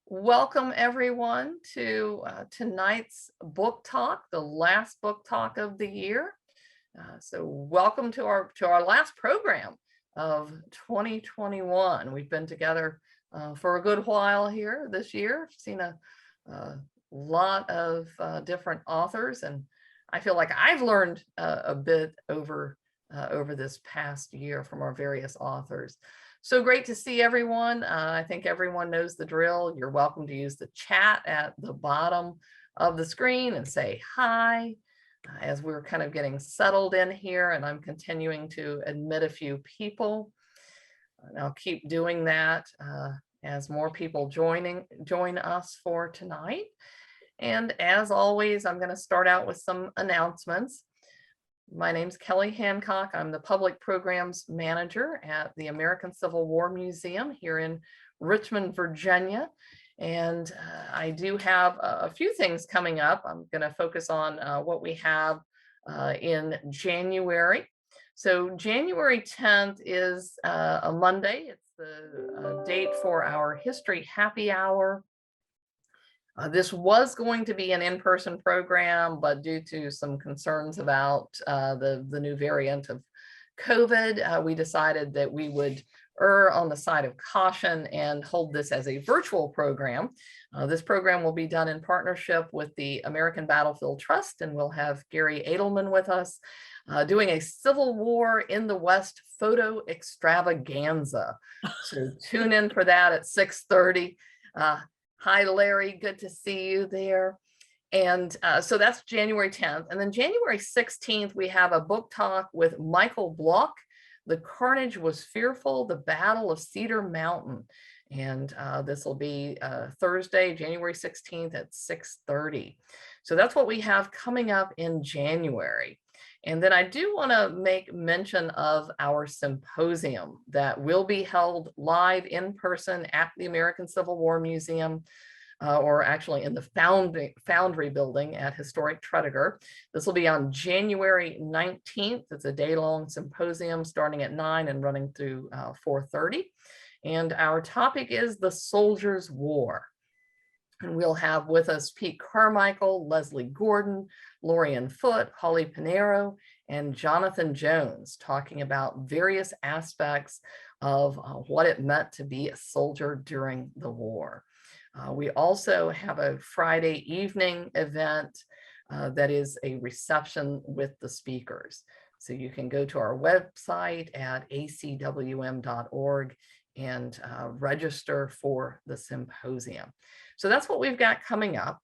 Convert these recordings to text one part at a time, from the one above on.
Welcome everyone to tonight's book talk, the last book talk of the year. So welcome to our last program of 2021. We've been together for a good while here this year. Seen a lot of different authors, and I feel like I've learned a bit over this past year from our various authors. So great to see everyone. I think everyone knows the drill. You're welcome to use the chat at the bottom of the screen and say hi as we're kind of getting settled in here, and I'm continuing to admit a few people. And I'll keep doing that as more people join us for tonight. And as always, I'm going to start out with some announcements. My name's Kelly Hancock. I'm the Public Programs Manager at the American Civil War Museum here in Richmond, Virginia. And I do have a few things coming up. I'm going to focus on what we have in January. So January 10th is a Monday. It's the date for our History Happy Hour. This was going to be an in-person program, but due to some concerns about the new variant of COVID, we decided that we would err on the side of caution and hold this as a virtual program. This program will be done in partnership with the American Battlefield Trust, and we'll have Gary Edelman with us doing a Civil War in the West photo extravaganza. So tune in for that at 6:30. Hi, Larry. Good to see you there. And so that's January 10th. And then January 16th, we have a book talk with Michael Block. The Carnage Was Fearful, the Battle of Cedar Mountain. And this will be Thursday, January 16th at 6:30. So that's what we have coming up in January. And then I do want to make mention of our symposium that will be held live in person at the American Civil War Museum, or actually in the Foundry building at Historic Tredegar. This will be on January 19th. It's a day-long symposium starting at 9 and running through 4:30. And our topic is the Soldier's War. And we'll have with us Pete Carmichael, Leslie Gordon, Lorian Foote, Holly Pinero, and Jonathan Jones talking about various aspects of what it meant to be a soldier during the war. We also have a Friday evening event that is a reception with the speakers. So you can go to our website at acwm.org and register for the symposium. So that's what we've got coming up.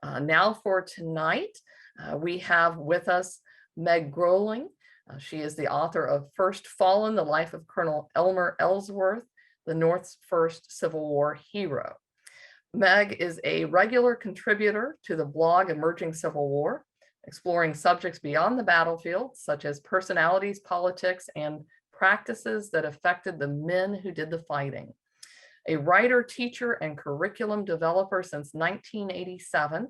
Now for tonight, we have with us Meg Groeling. She is the author of First Fallen, The Life of Colonel Elmer Ellsworth, the North's First Civil War Hero. Meg is a regular contributor to the blog Emerging Civil War, exploring subjects beyond the battlefield, such as personalities, politics, and practices that affected the men who did the fighting. A writer, teacher, and curriculum developer since 1987,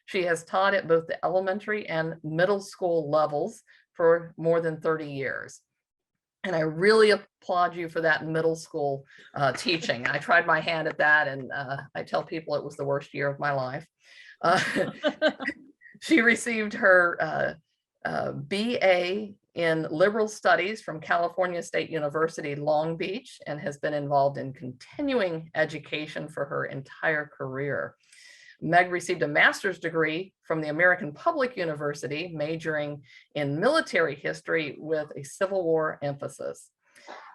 she has taught at both the elementary and middle school levels for more than 30 years. And I really applaud you for that middle school teaching. I tried my hand at that, and I tell people it was the worst year of my life. She received her BA in Liberal Studies from California State University, Long Beach, and has been involved in continuing education for her entire career. Meg received a master's degree from the American Public University, majoring in military history with a Civil War emphasis.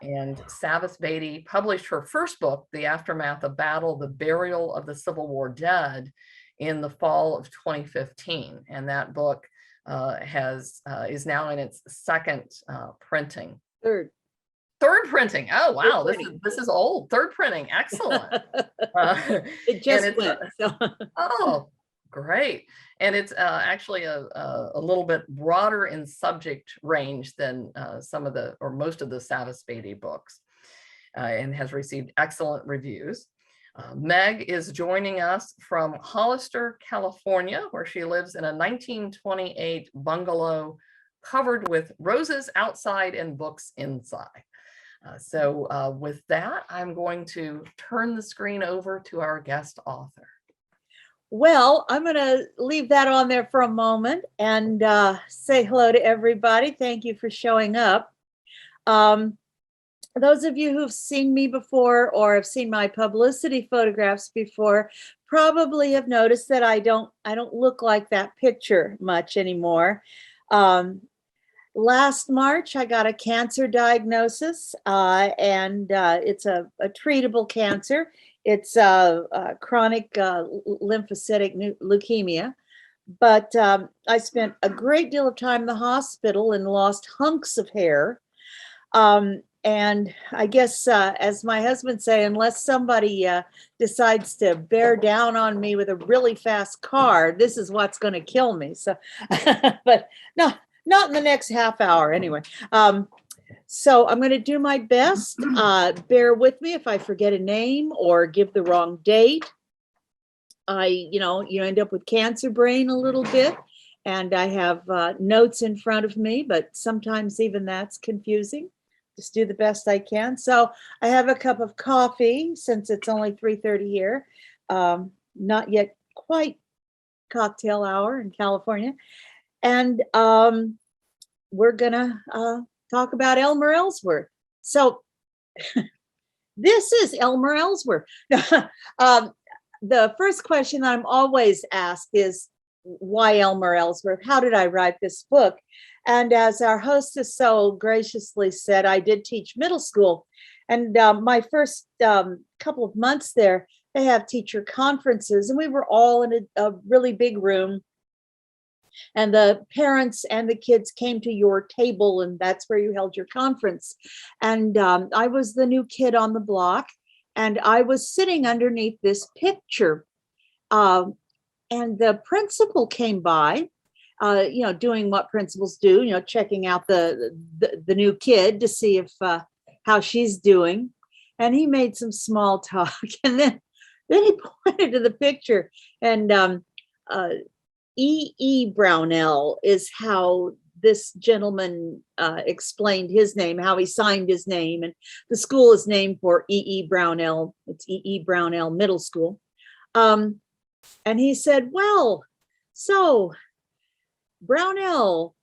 And Savis Beatty published her first book, The Aftermath of Battle, The Burial of the Civil War Dead, in the fall of 2015. And that book is now in its second printing. Third printing. Oh wow, this is old. Third printing. Excellent. It just went. Oh, great. And it's actually a little bit broader in subject range than some of the, or most of the Savis Beatty books, and has received excellent reviews. Meg is joining us from Hollister, California, where she lives in a 1928 bungalow covered with roses outside and books inside. With that, I'm going to turn the screen over to our guest author. Well, I'm going to leave that on there for a moment and say hello to everybody. Thank you for showing up. Those of you who've seen me before or have seen my publicity photographs before probably have noticed that I don't look like that picture much anymore. Last March, I got a cancer diagnosis, and it's a treatable cancer. It's chronic lymphocytic leukemia. But I spent a great deal of time in the hospital and lost hunks of hair. And I guess, as my husband say, unless somebody decides to bear down on me with a really fast car, this is what's going to kill me. So, but no, not in the next half hour anyway. So I'm going to do my best. Bear with me if I forget a name or give the wrong date. You end up with cancer brain a little bit, and I have notes in front of me, but sometimes even that's confusing. Just do the best I can. So I have a cup of coffee since it's only 3:30 here. Not yet quite cocktail hour in California. And we're gonna talk about Elmer Ellsworth. So this is Elmer Ellsworth. The first question that I'm always asked is, why Elmer Ellsworth? How did I write this book? And as our hostess so graciously said, I did teach middle school. And my first couple of months there, they have teacher conferences, and we were all in a really big room. And the parents and the kids came to your table, and that's where you held your conference. And I was the new kid on the block, and I was sitting underneath this picture. And the principal came by, doing what principals do, checking out the new kid to see if how she's doing. And he made some small talk, and then he pointed to the picture, and E.E. Brownell is how this gentleman explained his name, how he signed his name. And the school is named for E.E. Brownell. It's E.E. Brownell Middle School. And he said, well, so Brownell,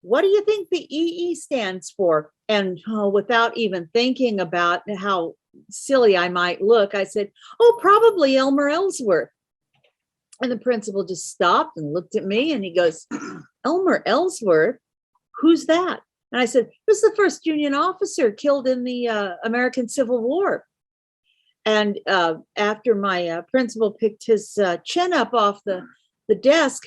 what do you think the EE stands for? And without even thinking about how silly I might look, I said, oh, probably Elmer Ellsworth. And the principal just stopped and looked at me, and he goes, Elmer Ellsworth? Who's that? And I said, he was the first Union officer killed in the American Civil War. And after my principal picked his chin up off the desk,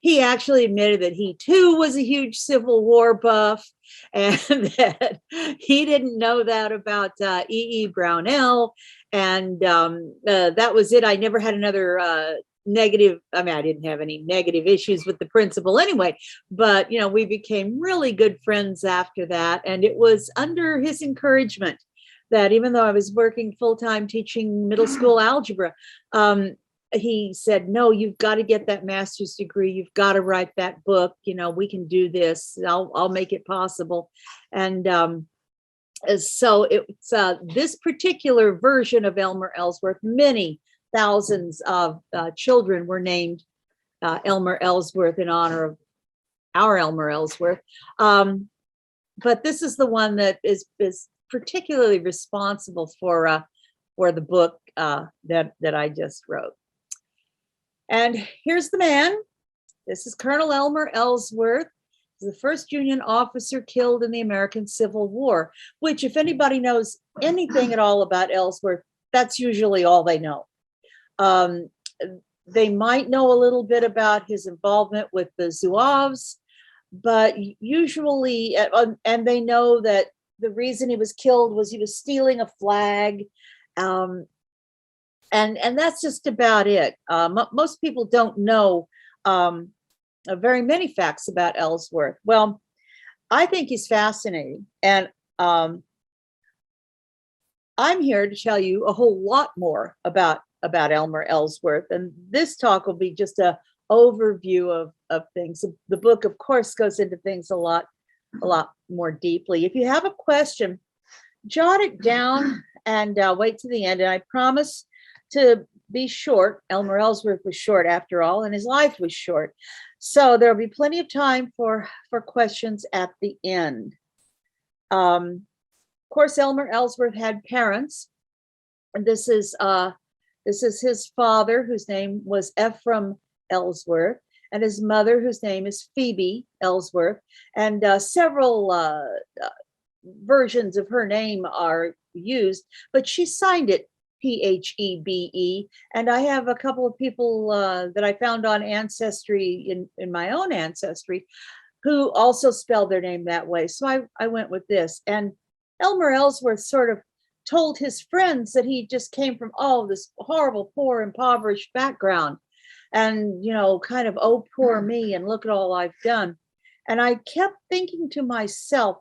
he actually admitted that he too was a huge Civil War buff, and that he didn't know that about E.E. Brownell. And that was it. I never had another negative. I mean, I didn't have any negative issues with the principal anyway, but we became really good friends after that. And it was under his encouragement that even though I was working full-time teaching middle school algebra, he said, no, you've got to get that master's degree. You've got to write that book. We can do this. I'll make it possible. And so it's this particular version of Elmer Ellsworth. Many thousands of children were named Elmer Ellsworth in honor of our Elmer Ellsworth. But this is the one that is particularly responsible for the book that I just wrote. And here's the man. This is Colonel Elmer Ellsworth, the first Union officer killed in the American Civil War, which, if anybody knows anything at all about Ellsworth, that's usually all they know. They might know a little bit about his involvement with the Zouaves, but usually, and they know that the reason he was killed was he was stealing a flag. And that's just about it. Most people don't know very many facts about Ellsworth. Well, I think he's fascinating. And I'm here to tell you a whole lot more about Elmer Ellsworth. And this talk will be just an overview of things. The book, of course, goes into things a lot more deeply. If you have a question, jot it down and wait to the end. And I promise to be short. Elmer Ellsworth was short after all, and his life was short. So there'll be plenty of time for questions at the end. Of course, Elmer Ellsworth had parents. And this is his father, whose name was Ephraim Ellsworth, and his mother, whose name is Phoebe Ellsworth. And several versions of her name are used, but she signed it Phebe. And I have a couple of people that I found on Ancestry, in my own Ancestry, who also spelled their name that way. So I went with this. And Elmer Ellsworth sort of told his friends that he just came from this horrible, poor, impoverished background. And, kind of, oh, poor me, and look at all I've done. And I kept thinking to myself,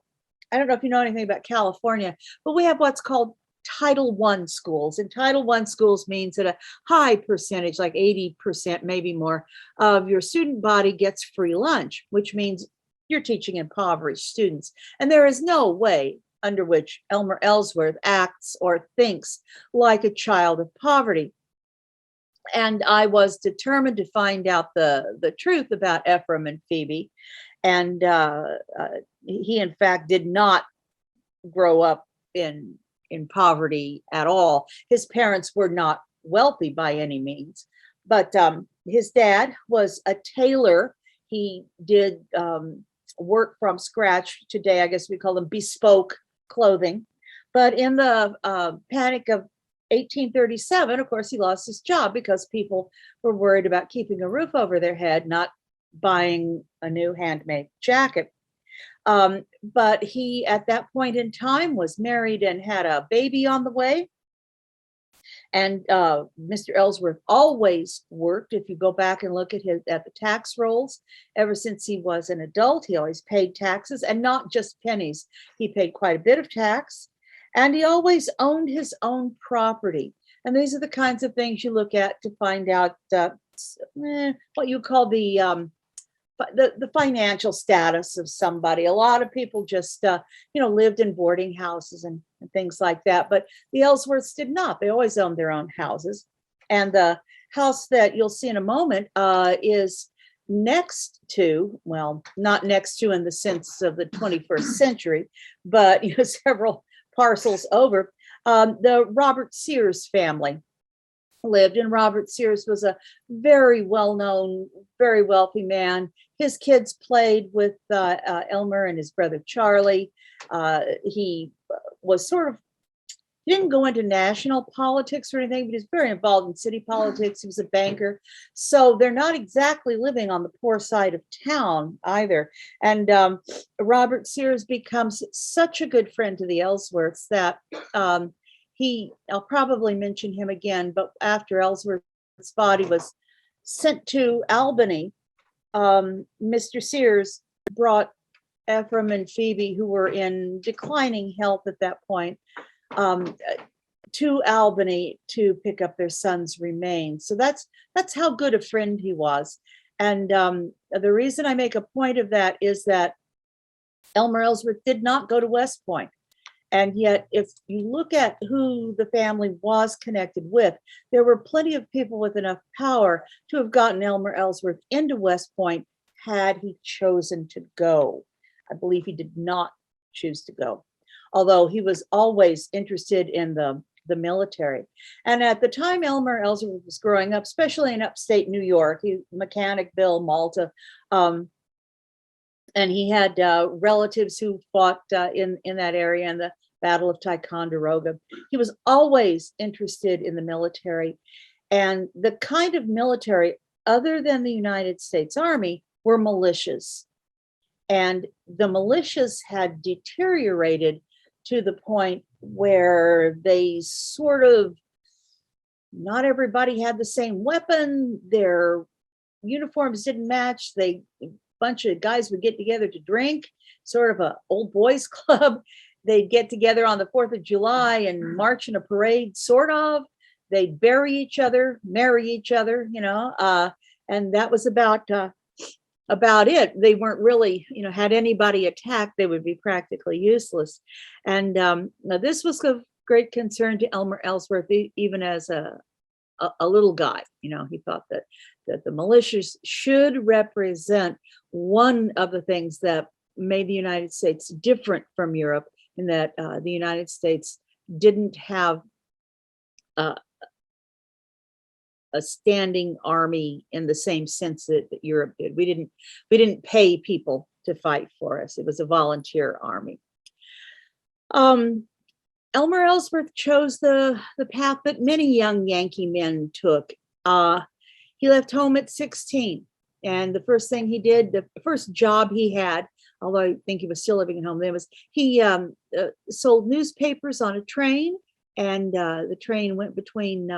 I don't know if you know anything about California, but we have what's called Title I schools. And Title I schools means that a high percentage, like 80%, maybe more, of your student body gets free lunch, which means you're teaching impoverished students. And there is no way under which Elmer Ellsworth acts or thinks like a child of poverty. And I was determined to find out the truth about Ephraim and Phoebe. And he, in fact, did not grow up in poverty at all. His parents were not wealthy by any means, but his dad was a tailor. He did work from scratch. Today, I guess we call them bespoke clothing. But in the Panic of 1837, of course, he lost his job because people were worried about keeping a roof over their head, not buying a new handmade jacket. But he, at that point in time, was married and had a baby on the way. And Mr. Ellsworth always worked. If you go back and look at the tax rolls, ever since he was an adult, he always paid taxes, and not just pennies. He paid quite a bit of tax, and he always owned his own property. And these are the kinds of things you look at to find out what you call the financial status of somebody. A lot of people just, lived in boarding houses and things like that. But the Ellsworths did not. They always owned their own houses. And the house that you'll see in a moment is next to, well, not next to in the sense of the 21st century, but several parcels over, the Robert Sears family lived. And Robert Sears was a very well-known, very wealthy man. His kids played with Elmer and his brother Charlie. He was he didn't go into national politics or anything, but he was very involved in city politics. He was a banker. So they're not exactly living on the poor side of town either. And Robert Sears becomes such a good friend to the Ellsworths that I'll probably mention him again, but after Ellsworth's body was sent to Albany, Mr. Sears brought Ephraim and Phoebe, who were in declining health at that point, to Albany to pick up their son's remains. So that's how good a friend he was. And the reason I make a point of that is that Elmer Ellsworth did not go to West Point. And yet, if you look at who the family was connected with, there were plenty of people with enough power to have gotten Elmer Ellsworth into West Point had he chosen to go. I believe he did not choose to go, although he was always interested in the military. And at the time Elmer Ellsworth was growing up, especially in upstate New York, Mechanicville, Malta, and he had relatives who fought in that area in the Battle of Ticonderoga. He was always interested in the military, and the kind of military, other than the United States Army, were militias. And the militias had deteriorated to the point where they not everybody had the same weapon. Their uniforms didn't match. A bunch of guys would get together to drink, sort of a old boys club. They'd get together on the 4th of July and march in a parade, sort of. They'd bury each other, marry each other, and that was about about it. They weren't really, had anybody attacked, they would be practically useless. And now this was of great concern to Elmer Ellsworth, even as a little guy. He thought that the militias should represent one of the things that made the United States different from Europe, in that the United States didn't have a standing army in the same sense that Europe did. We didn't pay people to fight for us. It was a volunteer army. Elmer Ellsworth chose the path that many young Yankee men took. He left home at 16, and the first thing he did, the first job he had, although I think he was still living at home then, was he sold newspapers on a train, and the train went between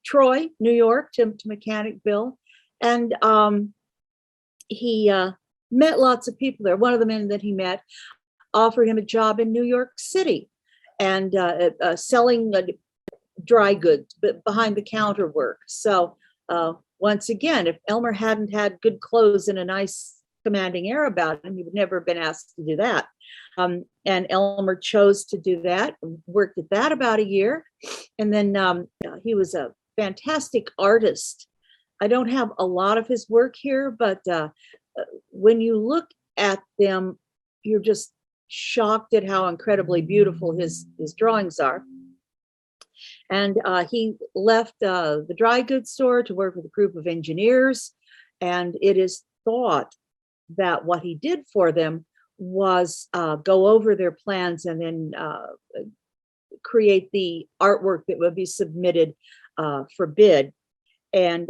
Troy, New York, to Mechanicville, and he met lots of people there. One of the men that he met offered him a job in New York City, and selling dry goods, but behind the counter work. So once again, if Elmer hadn't had good clothes and a nice commanding air about him, he would never have been asked to do that. And Elmer chose to do that, worked at that about a year. And then he was a fantastic artist. I don't have a lot of his work here, but when you look at them, you're just shocked at how incredibly beautiful his drawings are. And he left the dry goods store to work with a group of engineers. And it is thought that what he did for them was go over their plans and then create the artwork that would be submitted for bid. And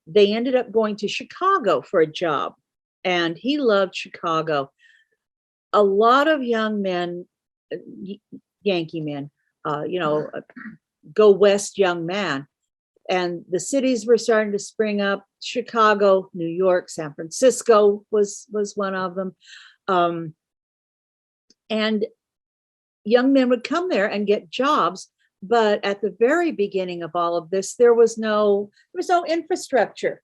they ended up going to Chicago for a job. And he loved Chicago. A lot of young men, Yankee men, go west young man. And the cities were starting to spring up. Chicago, New York, San Francisco was one of them. And young men would come there and get jobs. But at the very beginning of all of this, there was no infrastructure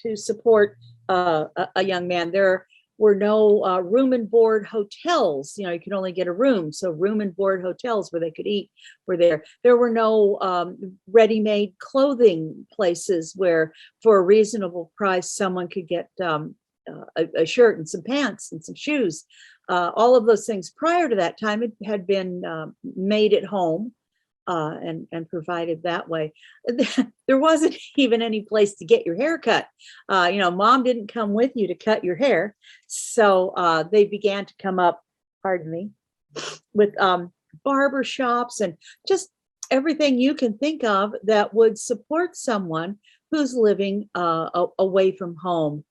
to support a young man. There were no room and board hotels. You could only get a room. So room and board hotels where they could eat were there. There were no ready-made clothing places where for a reasonable price, someone could get a shirt and some pants and some shoes. All of those things prior to that time had been made at home and provided that way. There wasn't even any place to get your hair cut. Mom didn't come with you to cut your hair. So they began to come up, pardon me, with barber shops and just everything you can think of that would support someone who's living away from home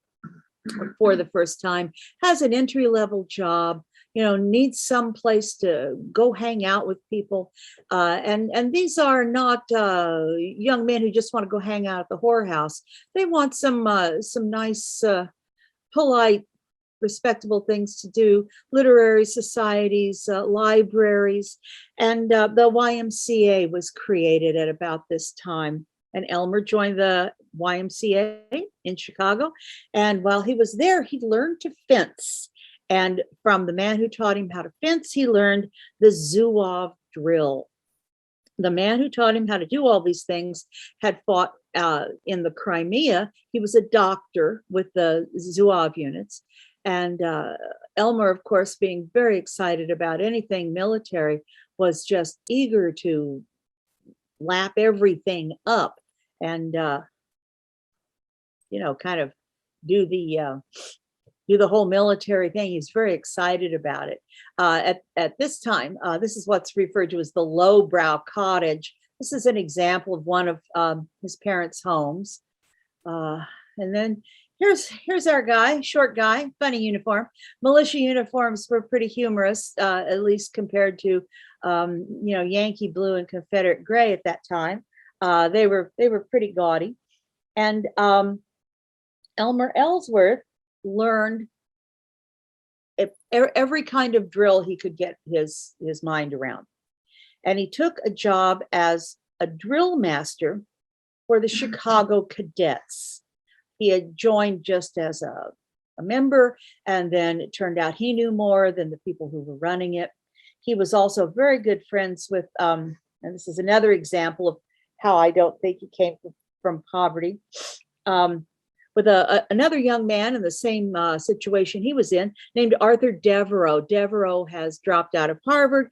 for the first time, has an entry-level job, needs some place to go hang out with people. And these are not young men who just want to go hang out at the whorehouse. They want some nice, polite, respectable things to do, literary societies, libraries, and the YMCA was created at about this time. And Elmer joined the YMCA in Chicago. And while he was there, he learned to fence. And from the man who taught him how to fence, he learned the Zouave drill. The man who taught him how to do all these things had fought in the Crimea. He was a doctor with the Zouave units. And Elmer, of course, being very excited about anything military, was just eager to lap everything up and kind of do the whole military thing. He's very excited about it. At this time, this is what's referred to as the lowbrow cottage. This is an example of one of his parents' homes. And then here's our guy, short guy, funny uniform. Militia uniforms were pretty humorous, at least compared to Yankee blue and Confederate gray at that time. They were pretty gaudy. And Elmer Ellsworth learned every kind of drill he could get his mind around. And he took a job as a drill master for the Chicago Cadets. He had joined just as a member, and then it turned out he knew more than the people who were running it. He was also very good friends with, and this is another example of how I don't think he came from poverty, with another young man in the same situation he was in, named Arthur Devereaux. Devereaux has dropped out of Harvard,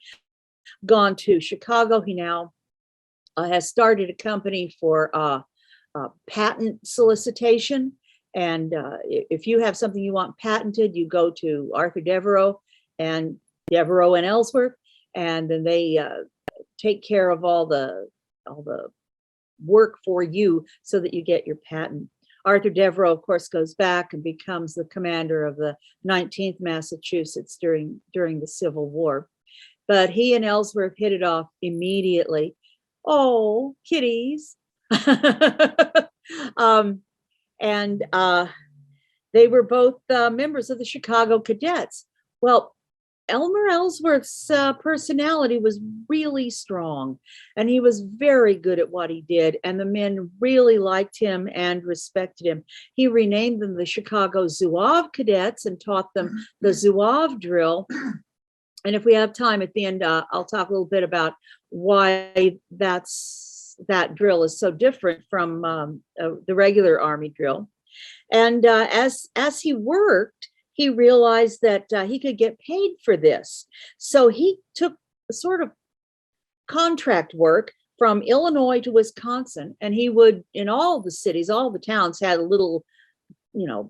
gone to Chicago. He now has started a company for patent solicitation. And if you have something you want patented, you go to Arthur Devereaux and Ellsworth, and then they take care of all the work for you so that you get your patent. Arthur Devereaux, of course, goes back and becomes the commander of the 19th Massachusetts during the Civil War. But he and Ellsworth hit it off immediately. Oh, kitties. And they were both members of the Chicago Cadets. Well, Elmer Ellsworth's personality was really strong, and he was very good at what he did, and the men really liked him and respected him. He renamed them the Chicago Zouave Cadets and taught them the Zouave drill. And if we have time at the end, I'll talk a little bit about why that drill is so different from the regular Army drill. And as he worked, he realized that he could get paid for this. So he took sort of contract work from Illinois to Wisconsin, and he would, in all the cities, all the towns had a little,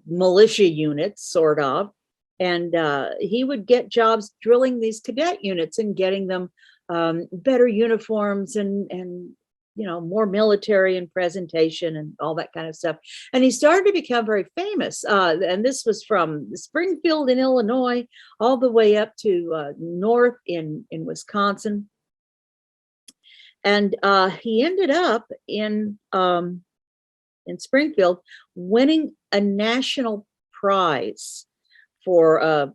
militia units, sort of, and he would get jobs drilling these cadet units and getting them better uniforms and more military and presentation and all that kind of stuff. And he started to become very famous. And this was from Springfield in Illinois, all the way up to north in Wisconsin. And he ended up in Springfield winning a national prize for a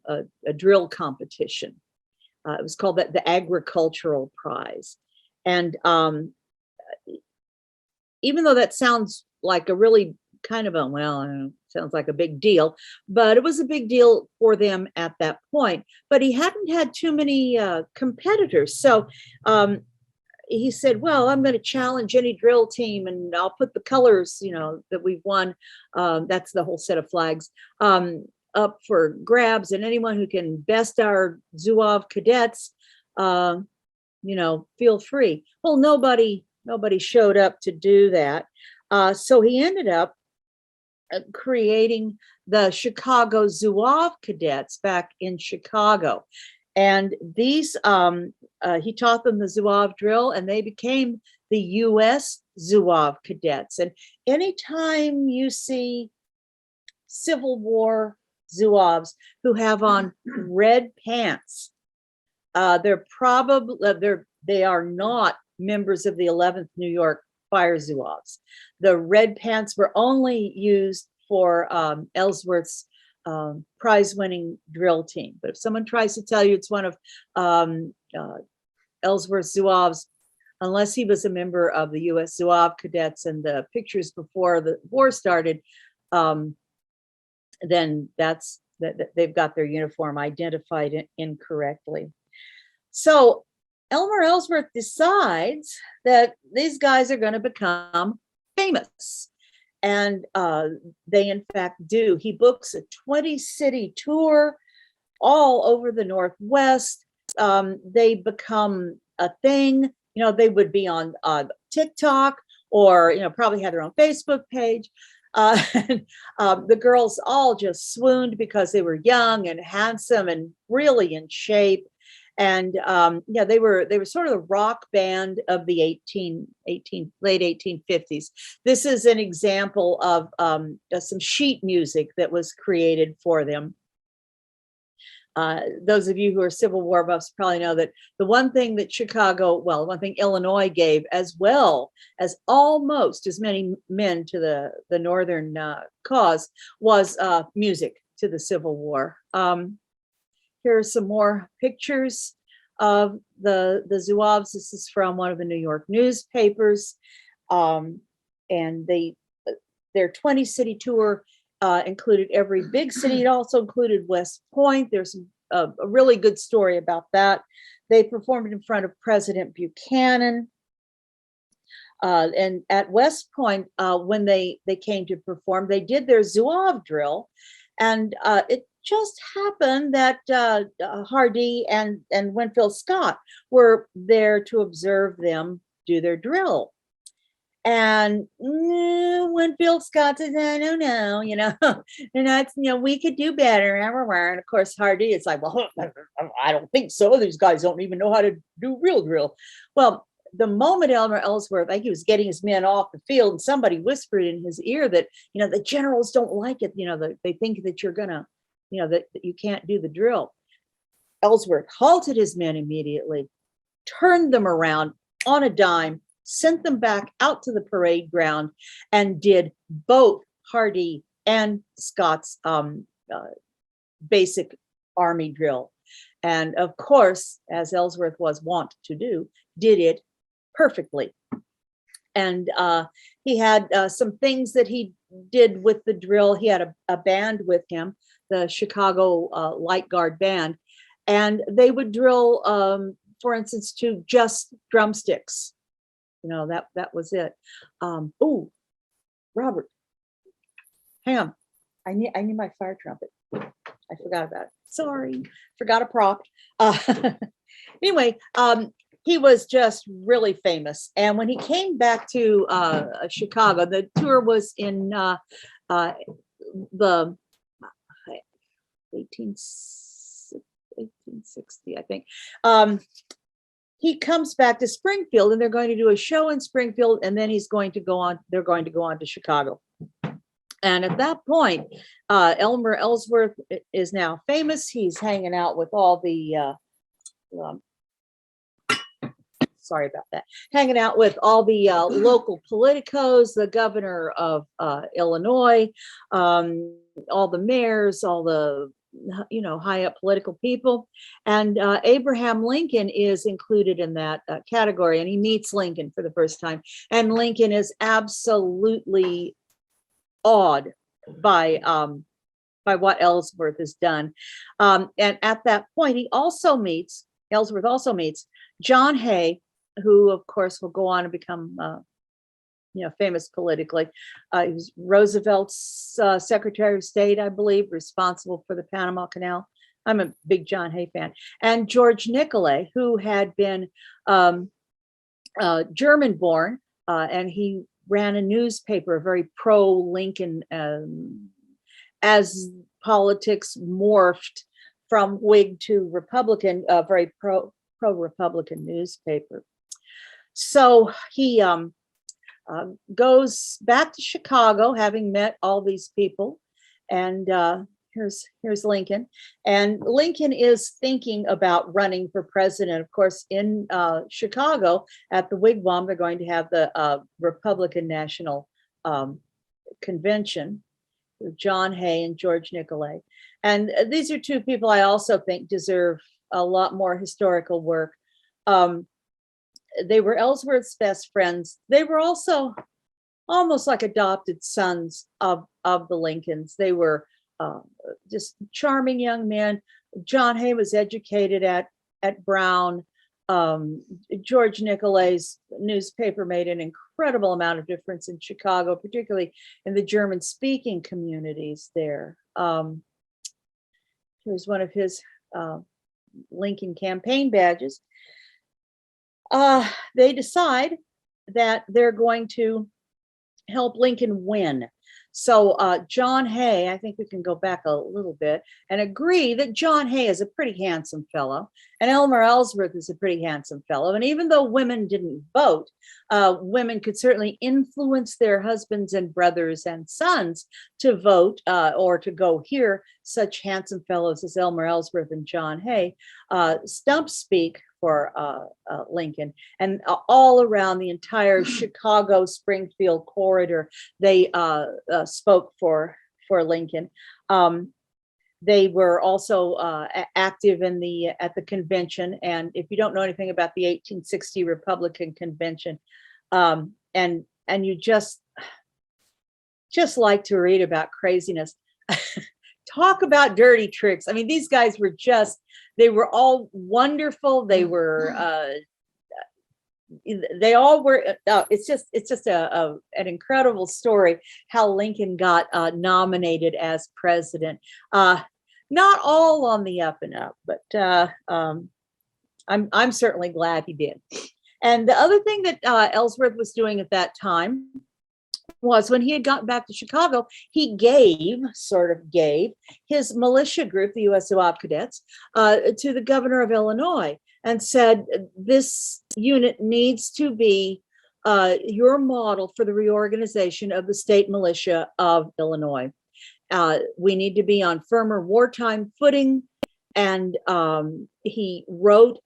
drill competition. It was called the Agricultural Prize. And even though that sounds like a really kind of sounds like a big deal, but it was a big deal for them at that point. But he hadn't had too many competitors. So he said, well, I'm going to challenge any drill team, and I'll put the colors, that we've won. That's the whole set of flags up for grabs, and anyone who can best our Zouave Cadets, feel free. Well, nobody showed up to do that. So he ended up creating the Chicago Zouave Cadets back in Chicago. And these, he taught them the Zouave drill, and they became the U.S. Zouave Cadets. And anytime you see Civil War Zouaves who have on red pants, they are not members of the 11th New York Fire Zouaves. The red pants were only used for Ellsworth's prize-winning drill team. But if someone tries to tell you it's one of Ellsworth's Zouaves, unless he was a member of the U.S. Zouave Cadets and the pictures before the war started, then they've got their uniform identified incorrectly. So Elmer Ellsworth decides that these guys are going to become famous. And they, in fact, do. He books a 20-city tour all over the Northwest. They become a thing. They would be on TikTok, or, probably had their own Facebook page. The girls all just swooned because they were young and handsome and really in shape. And they were sort of the rock band of the late 1850s. This is an example of some sheet music that was created for them. Those of you who are Civil War buffs probably know that the one thing that one thing Illinois gave, as well as almost as many men to the Northern cause, was music to the Civil War. Here are some more pictures of the Zouaves. This is from one of the New York newspapers. And and their 20 city tour included every big city. It also included West Point. There's a really good story about that. They performed in front of President Buchanan. And at West Point, when they came to perform, they did their Zouave drill. And it just happened that Hardy and Winfield Scott were there to observe them do their drill. And Winfield Scott says, no, it's, we could do better. And of course, Hardy is like, well, I don't think so. These guys don't even know how to do real drill. Well, the moment Elmer Ellsworth, I think he was getting his men off the field, and somebody whispered in his ear that, the generals don't like it. They think that you're gonna, that you can't do the drill. Ellsworth halted his men immediately, turned them around on a dime, sent them back out to the parade ground, and did both Hardy and Scott's basic army drill. And of course, as Ellsworth was wont to do, did it perfectly. And he had some things that he did with the drill. He had a band with him, the Chicago Light Guard Band, and they would drill, for instance, to just drumsticks. That was it. Oh, Robert, hang on. I need my fire trumpet. I forgot about it. Sorry, forgot a prop. Anyway, he was just really famous. And when he came back to Chicago, the tour was in the 1860, I think. He comes back to Springfield, and they're going to do a show in Springfield, and then they're going to go on to Chicago. And at that point, Elmer Ellsworth is now famous. He's hanging out with all the sorry about that, hanging out with all the local politicos, the governor of Illinois, all the mayors, all the high up political people. And Abraham Lincoln is included in that category, and he meets Lincoln for the first time. And Lincoln is absolutely awed by what Ellsworth has done. And at that point, Ellsworth also meets John Hay, who of course will go on to become famous politically. He was Roosevelt's Secretary of State, I believe, responsible for the Panama Canal. I'm a big John Hay fan. And George Nicolay, who had been German-born, and he ran a newspaper, very pro-Lincoln, as politics morphed from Whig to Republican, very pro-Republican newspaper. So he goes back to Chicago, having met all these people, and here's Lincoln. And Lincoln is thinking about running for president. Of course, in Chicago at the Wigwam, they're going to have the Republican National Convention with John Hay and George Nicolay. And these are two people I also think deserve a lot more historical work. They were Ellsworth's best friends. They were also almost like adopted sons of the Lincolns. They were just charming young men. John Hay was educated at Brown. George Nicolay's newspaper made an incredible amount of difference in Chicago, particularly in the German-speaking communities there. Here's one of his Lincoln campaign badges. They decide that they're going to help Lincoln win. So John Hay, I think we can go back a little bit and agree that John Hay is a pretty handsome fellow, and Elmer Ellsworth is a pretty handsome fellow. And even though women didn't vote, women could certainly influence their husbands and brothers and sons to vote or to go hear such handsome fellows as Elmer Ellsworth and John Hay stump speak for Lincoln. And all around the entire Chicago Springfield corridor, they spoke for Lincoln. They were also active at the convention. And if you don't know anything about the 1860 Republican Convention, and you just, just like to read about craziness. Talk about dirty tricks. I mean, these guys were they were all wonderful. They were, they all were, it's just an incredible story how Lincoln got nominated as president. Not all on the up and up, but I'm certainly glad he did. And the other thing that Ellsworth was doing at that time was when he had gotten back to Chicago, he sort of gave his militia group, the U.S. Zouave Cadets, to the governor of Illinois and said, this unit needs to be your model for the reorganization of the state militia of Illinois. We need to be on firmer wartime footing. And he wrote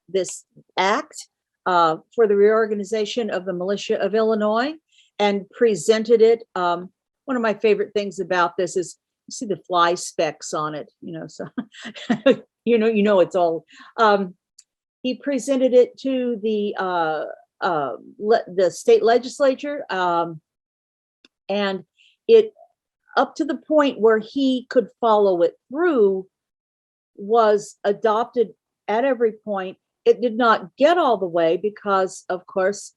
this act for the reorganization of the militia of Illinois and presented it. One of my favorite things about this is you see the fly specks on it, so you know it's old. He presented it to the state legislature, and it up to the point where he could follow it through was adopted at every point. It did not get all the way because, of course,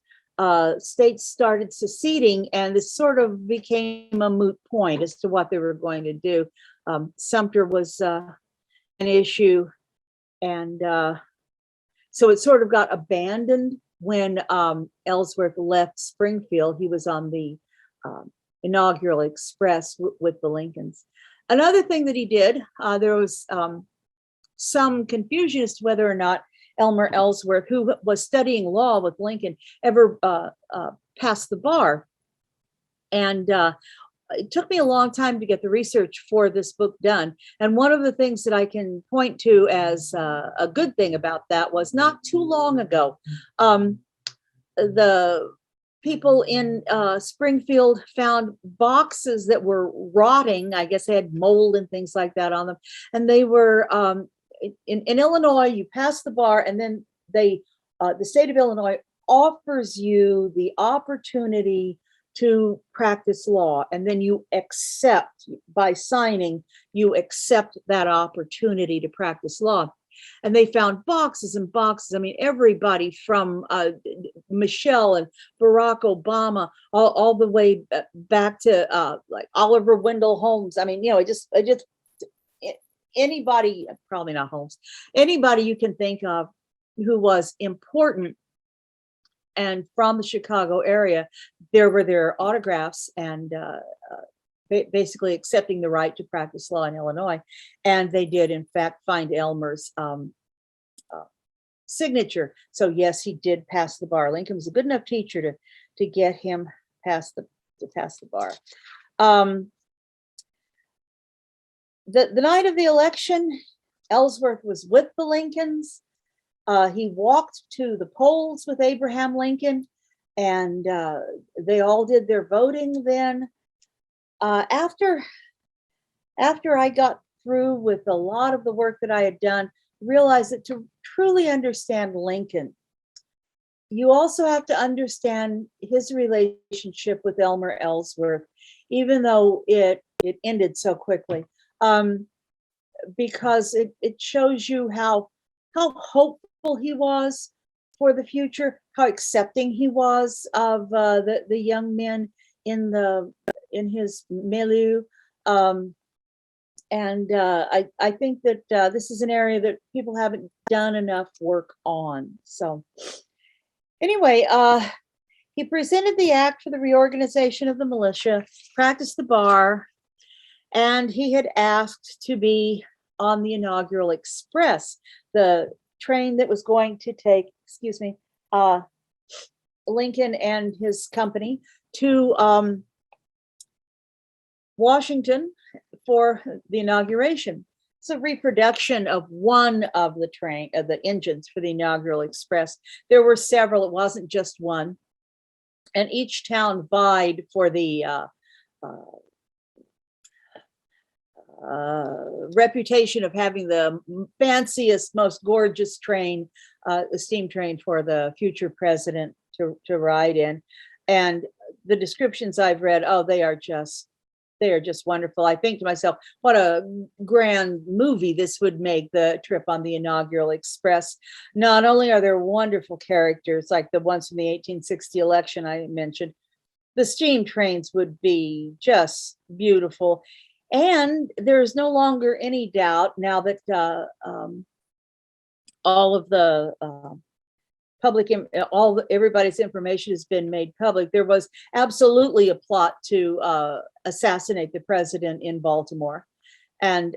states started seceding, and this sort of became a moot point as to what they were going to do. Sumter was an issue, and so it sort of got abandoned when Ellsworth left Springfield. He was on the inaugural express with the Lincolns. Another thing that he did, there was some confusion as to whether or not Elmer Ellsworth, who was studying law with Lincoln, ever passed the bar. And it took me a long time to get the research for this book done. And one of the things that I can point to as a good thing about that was not too long ago, the people in Springfield found boxes that were rotting. I guess they had mold and things like that on them. And they were, in Illinois, you pass the bar, and then the state of Illinois offers you the opportunity to practice law. And then you accept, by signing, you accept that opportunity to practice law. And they found boxes and boxes. I mean, everybody from Michelle and Barack Obama, all the way back to like Oliver Wendell Holmes. I mean, anybody, probably not Holmes, anybody you can think of who was important and from the Chicago area, there were their autographs and basically accepting the right to practice law in Illinois. And they did, in fact, find Elmer's signature. So yes, he did pass the bar. Lincoln was a good enough teacher to get him past the bar. The night of the election, Ellsworth was with the Lincolns. He walked to the polls with Abraham Lincoln, and they all did their voting then. After I got through with a lot of the work that I had done, realized that to truly understand Lincoln, you also have to understand his relationship with Elmer Ellsworth, even though it ended so quickly, because it shows you how hopeful he was for the future, how accepting he was of the young men in his milieu. And I think that this is an area that people haven't done enough work on. So anyway, he presented the act for the reorganization of the militia, practiced the bar, and he had asked to be on the inaugural express, the train that was going to take, Lincoln and his company to Washington for the inauguration. It's a reproduction of one of the engines for the inaugural express. There were several, it wasn't just one. And each town vied for the reputation of having the fanciest, most gorgeous train, the steam train for the future president to ride in. And the descriptions I've read, oh, they are just wonderful. I think to myself, what a grand movie this would make, the trip on the inaugural express. Not only are there wonderful characters like the ones from the 1860 election I mentioned, the steam trains would be just beautiful. And there's no longer any doubt now that all of the everybody's information has been made public. There was absolutely a plot to assassinate the president in Baltimore, and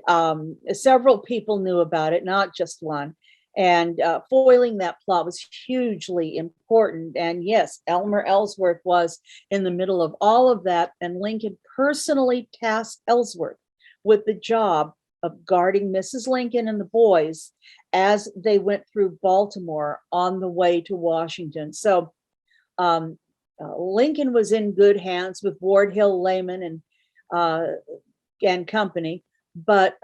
several people knew about it, not just one. And foiling that plot was hugely important. And yes, Elmer Ellsworth was in the middle of all of that, and Lincoln personally tasked Ellsworth with the job of guarding Mrs. Lincoln and the boys as they went through Baltimore on the way to Washington. So Lincoln was in good hands with Ward Hill Layman and company, but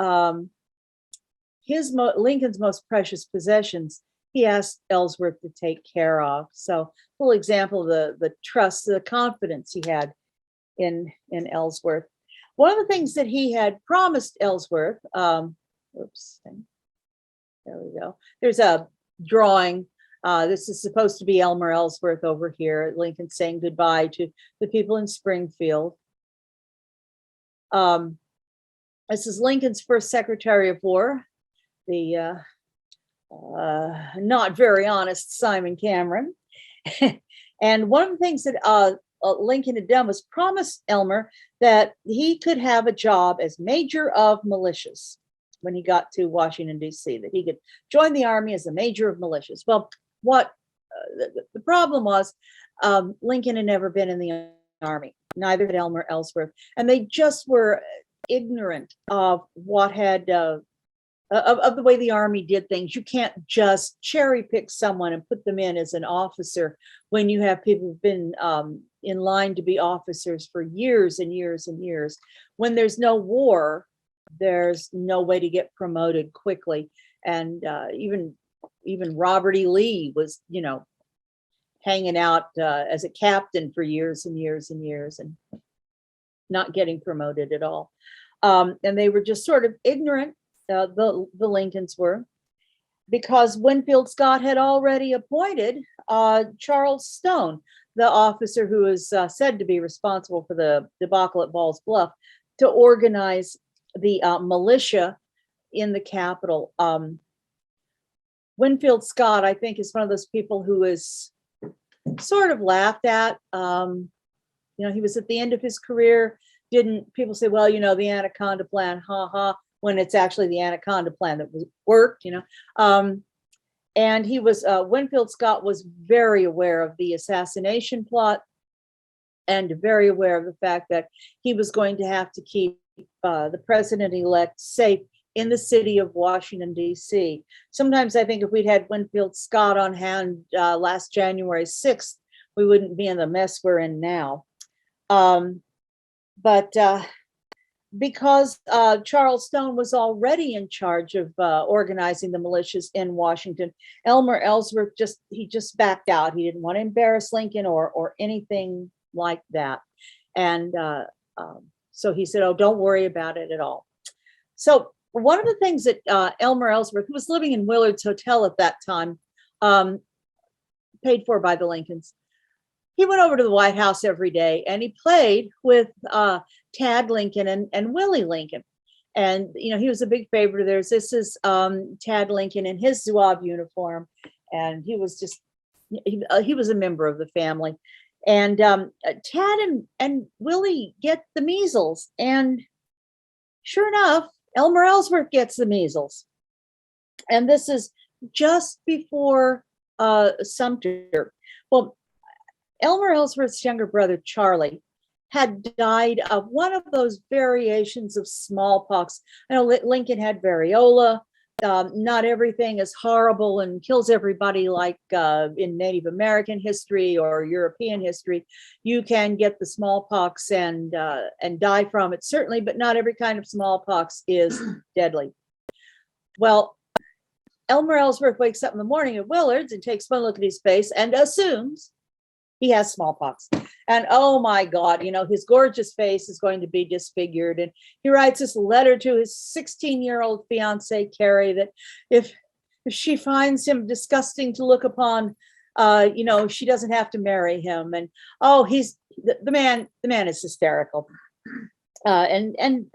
Lincoln's most precious possessions, he asked Ellsworth to take care of. So a little example of the trust, the confidence he had in Ellsworth. One of the things that he had promised Ellsworth, oops, there we go. There's a drawing. This is supposed to be Elmer Ellsworth over here. Lincoln saying goodbye to the people in Springfield. This is Lincoln's first Secretary of War, the not very honest Simon Cameron. And one of the things that Lincoln had done was promise Elmer that he could have a job as major of militias when he got to Washington, D.C., that he could join the army as a major of militias. Well, what the problem was, Lincoln had never been in the army, neither had Elmer Ellsworth, and they just were ignorant of what had of the way the army did things. You can't just cherry pick someone and put them in as an officer when you have people who've been in line to be officers for years and years and years. When there's no war, there's no way to get promoted quickly. And even Robert E. Lee was, hanging out as a captain for years and years and years and not getting promoted at all. And they were just sort of ignorant. The Lincolns were, because Winfield Scott had already appointed Charles Stone, the officer who is said to be responsible for the debacle at Ball's Bluff, to organize the militia in the capital. Winfield Scott, I think, is one of those people who is sort of laughed at. He was at the end of his career. Didn't people say, well, the Anaconda Plan, ha ha, when it's actually the Anaconda Plan that worked, and he was, Winfield Scott was very aware of the assassination plot and very aware of the fact that he was going to have to keep the president-elect safe in the city of Washington, D.C. Sometimes I think if we'd had Winfield Scott on hand last January 6th, we wouldn't be in the mess we're in now. But because Charles Stone was already in charge of organizing the militias in Washington, Elmer Ellsworth just backed out. He didn't want to embarrass Lincoln or anything like that. And so he said, oh, don't worry about it at all. So one of the things that Elmer Ellsworth, who was living in Willard's Hotel at that time, paid for by the Lincolns, he went over to the White House every day and he played with Tad Lincoln and Willie Lincoln. And, he was a big favorite of theirs. This is Tad Lincoln in his Zouave uniform. And he was he was a member of the family. And Tad and Willie get the measles. And sure enough, Elmer Ellsworth gets the measles. And this is just before Sumter. Well, Elmer Ellsworth's younger brother, Charlie, had died of one of those variations of smallpox. I know Lincoln had variola. Not everything is horrible and kills everybody like in Native American history or European history. You can get the smallpox and die from it, certainly, but not every kind of smallpox is deadly. Well, Elmer Ellsworth wakes up in the morning at Willard's and takes one look at his face and assumes he has smallpox. And oh my God, his gorgeous face is going to be disfigured. And he writes this letter to his 16-year-old fiancee, Carrie, that if she finds him disgusting to look upon, she doesn't have to marry him. And he's the man is hysterical. And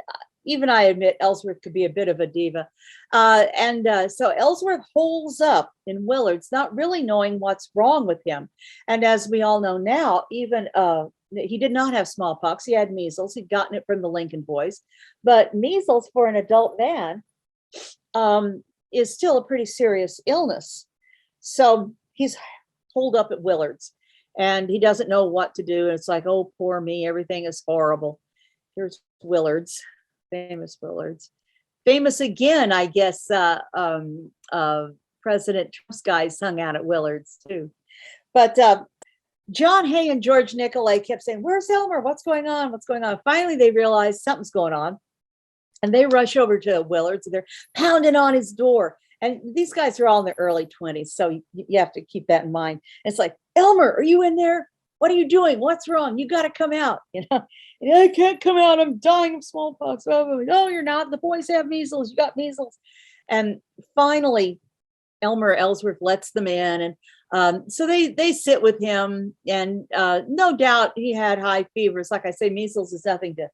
even I admit Ellsworth could be a bit of a diva. So Ellsworth holds up in Willard's, not really knowing what's wrong with him. And as we all know now, even he did not have smallpox. He had measles. He'd gotten it from the Lincoln boys. But measles for an adult man is still a pretty serious illness. So he's holed up at Willard's and he doesn't know what to do. And it's like, oh, poor me, everything is horrible. Here's Willard's, famous Willard's. Famous again, I guess, President Trump's guys hung out at Willard's too. But John Hay and George Nicolay kept saying, where's Elmer? What's going on? What's going on? Finally, they realized something's going on. And they rush over to Willard's and they're pounding on his door. And these guys are all in their early 20s. So you have to keep that in mind. It's like, Elmer, are you in there? What are you doing? What's wrong? You got to come out. And I can't come out. I'm dying of smallpox. No, you're not. The boys have measles. You got measles. And finally, Elmer Ellsworth lets them in. And so they sit with him. And no doubt he had high fevers. Like I say, measles is nothing to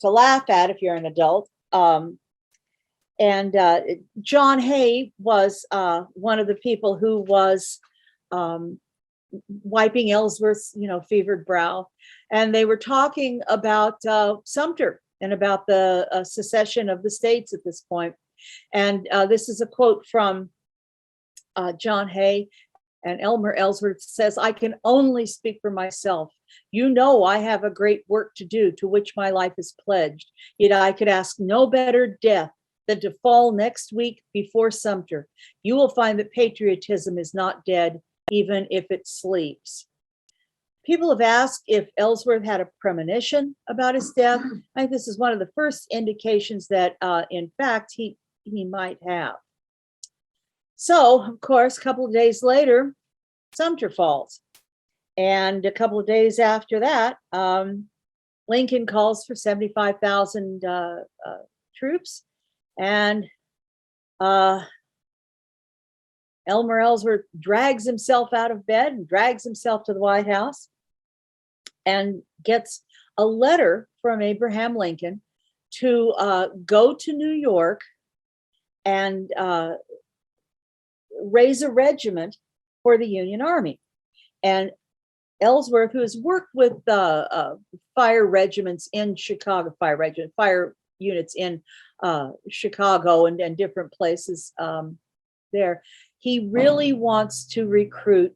laugh at if you're an adult. John Hay was one of the people who was wiping Ellsworth's, fevered brow. And they were talking about Sumter and about the secession of the states at this point. And this is a quote from John Hay. And Elmer Ellsworth says, I can only speak for myself. I have a great work to do to which my life is pledged. Yet I could ask no better death than to fall next week before Sumter. You will find that patriotism is not dead, even if it sleeps. People have asked if Ellsworth had a premonition about his death. I think this is one of the first indications that, in fact, he might have. So, of course, a couple of days later, Sumter falls. And a couple of days after that, Lincoln calls for 75,000 troops. And Elmer Ellsworth drags himself out of bed and drags himself to the White House and gets a letter from Abraham Lincoln to go to New York and raise a regiment for the Union Army. And Ellsworth, who has worked with fire regiments in Chicago, fire units in Chicago and different places there, he really wants to recruit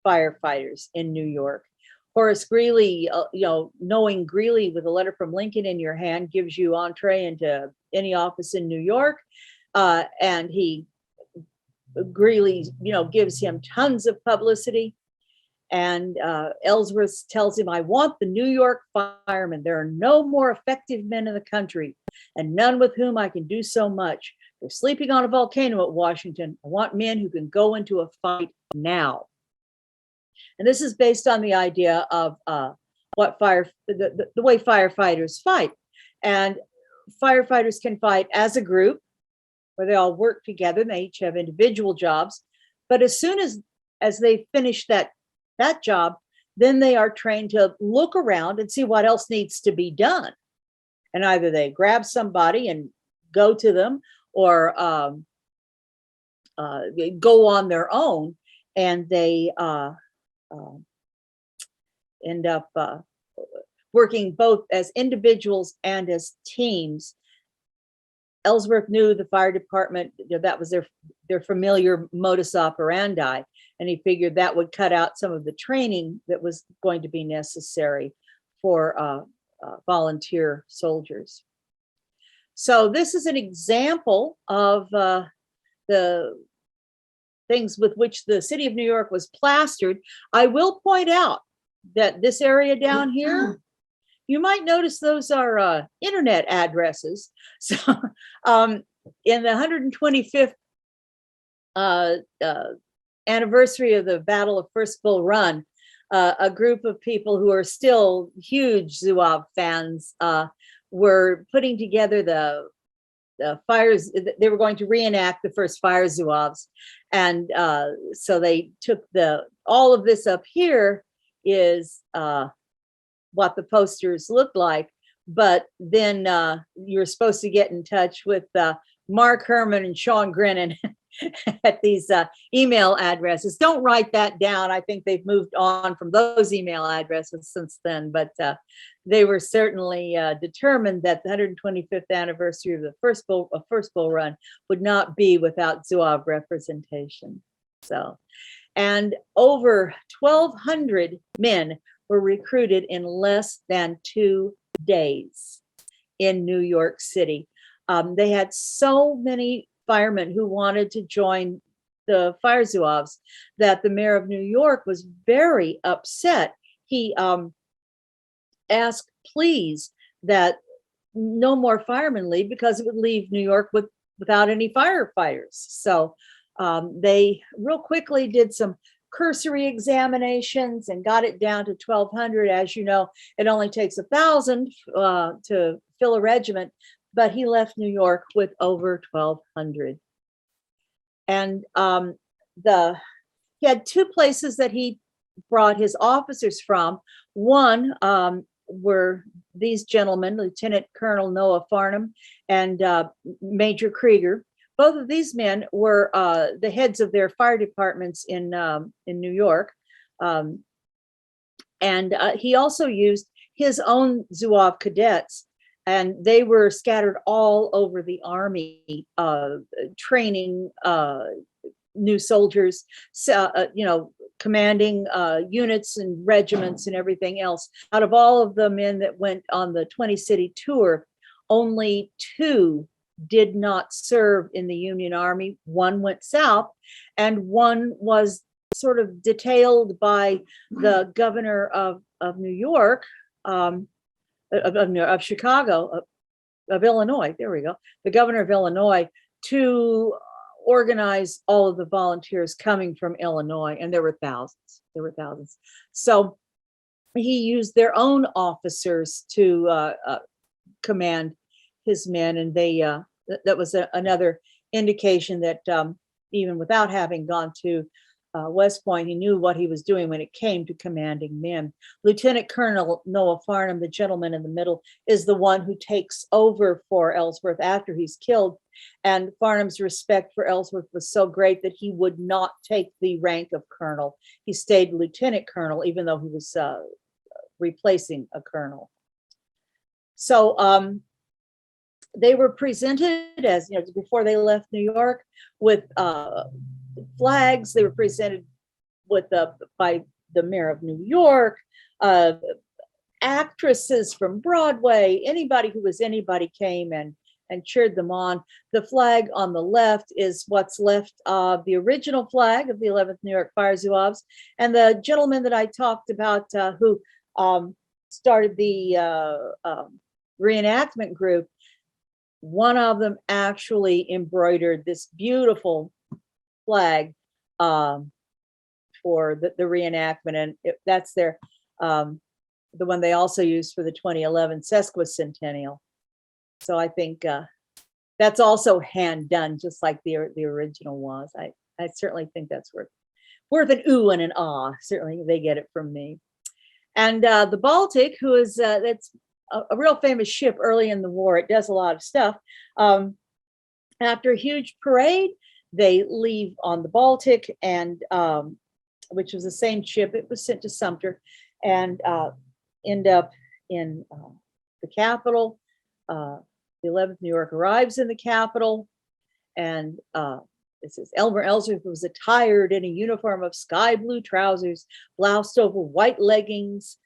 firefighters in New York. Horace Greeley, knowing Greeley with a letter from Lincoln in your hand gives you entree into any office in New York. And Greeley, gives him tons of publicity. And Ellsworth tells him, I want the New York firemen. There are no more effective men in the country, and none with whom I can do so much. They're sleeping on a volcano at Washington. I want men who can go into a fight now. And this is based on the idea of the way firefighters fight. And firefighters can fight as a group, where they all work together, and they each have individual jobs. But as soon as they finish that job, then they are trained to look around and see what else needs to be done. And either they grab somebody and go to them, or they go on their own, and they end up working both as individuals and as teams. Ellsworth knew the fire department, that was their familiar modus operandi. And he figured that would cut out some of the training that was going to be necessary for volunteer soldiers. So this is an example of the things with which the city of New York was plastered. I will point out that this area down here, you might notice those are internet addresses. So in the 125th anniversary of the Battle of First Bull Run, a group of people who are still huge Zouave fans were putting together the fires. They were going to reenact the first fire Zouaves. And so they took all of this up here is what the posters looked like. But then you were supposed to get in touch with Mark Herman and Sean Grennan at these email addresses. Don't write that down. I think they've moved on from those email addresses since then, but they were certainly determined that the 125th anniversary of the first bull run would not be without Zouave representation. So, and over 1,200 men were recruited in less than 2 days in New York City. They had so many firemen who wanted to join the fire Zouaves that the mayor of New York was very upset. He asked, please, that no more firemen leave because it would leave New York without any firefighters. So they real quickly did some cursory examinations and got it down to 1,200. As you know, it only takes 1,000 to fill a regiment, but he left New York with over 1,200. And he had 2 places that he brought his officers from. One were these gentlemen, Lieutenant Colonel Noah Farnham and Major Krieger. Both of these men were the heads of their fire departments in New York. And he also used his own Zouave Cadets, and they were scattered all over the army, training new soldiers, commanding units and regiments and everything else. Out of all of the men that went on the 20-city tour, only 2 did not serve in the Union Army. One went south, and one was sort of detailed by the governor of New York, of Chicago, of Illinois. There we go. The governor of Illinois to organize all of the volunteers coming from Illinois, and there were thousands. So he used their own officers to command his men, and they that was another indication that even without having gone to West Point, he knew what he was doing when it came to commanding men. Lieutenant Colonel Noah Farnham, the gentleman in the middle, is the one who takes over for Ellsworth after he's killed. And Farnham's respect for Ellsworth was so great that he would not take the rank of colonel. He stayed lieutenant colonel, even though he was replacing a colonel. So they were presented, as you know, before they left New York, with flags. They were presented with by the mayor of New York, actresses from Broadway, anybody who was anybody came and cheered them on. The flag on the left is what's left of the original flag of the 11th New York Fire Zouaves. And the gentleman that I talked about who started the reenactment group, one of them actually embroidered this beautiful flag for the reenactment, and that's their the one they also used for the 2011 sesquicentennial. So I think that's also hand done, just like the original was. I certainly think that's worth an ooh and an ah. Certainly they get it from me. And the Baltic, who is that's a real famous ship early in the war. It does a lot of stuff. After a huge parade, they leave on the Baltic, and which was the same ship. It was sent to Sumter, and end up in the capital. The 11th New York arrives in the capital, and this is Elmer Ellsworth was attired in a uniform of sky blue trousers, bloused over white leggings,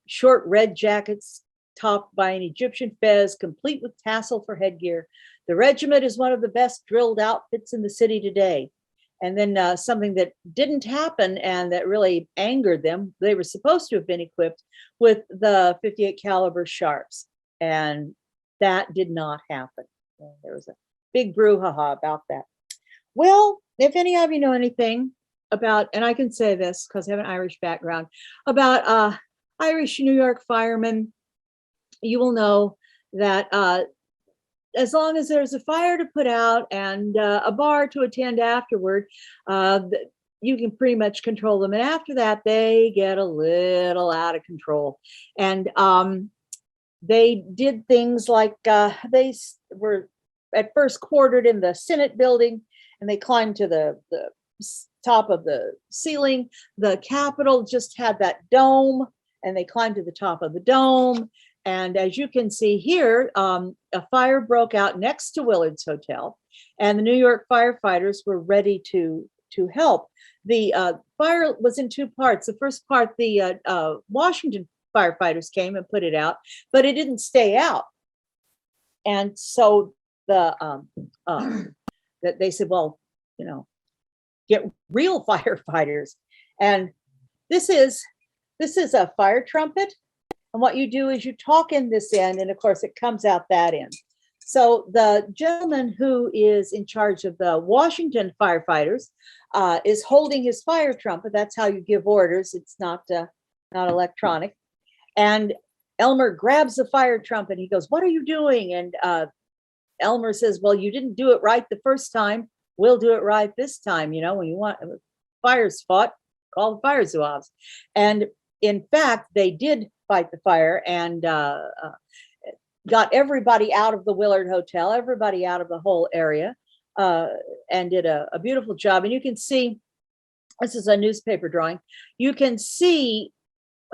short red jackets, topped by an Egyptian fez, complete with tassel for headgear. The regiment is one of the best drilled outfits in the city today. And then something that didn't happen and that really angered them, they were supposed to have been equipped with the 58 caliber sharps, and that did not happen. There was a big brouhaha about that. Well, if any of you know anything about, and I can say this because I have an Irish background, about Irish New York firemen, you will know that as long as there's a fire to put out and a bar to attend afterward, you can pretty much control them. And after that, they get a little out of control. And they did things like they were at first quartered in the Senate building, and they climbed to the top of the ceiling. The Capitol just had that dome, and they climbed to the top of the dome. And as you can see here, a fire broke out next to Willard's Hotel, and the New York firefighters were ready to help. The fire was in two parts. The first part, the Washington firefighters came and put it out, but it didn't stay out. And so they said, well, get real firefighters. And this is a fire trumpet. And what you do is you talk in this end, and of course it comes out that end. So the gentleman who is in charge of the Washington firefighters is holding his fire trumpet. That's how you give orders. It's not electronic. And Elmer grabs the fire trumpet. He goes, "What are you doing?" And Elmer says, "Well, you didn't do it right the first time. We'll do it right this time. When you want fires fought, call the fire Zouaves." And in fact, they did fight the fire and got everybody out of the Willard Hotel, everybody out of the whole area, and did a beautiful job. And you can see, this is a newspaper drawing, you can see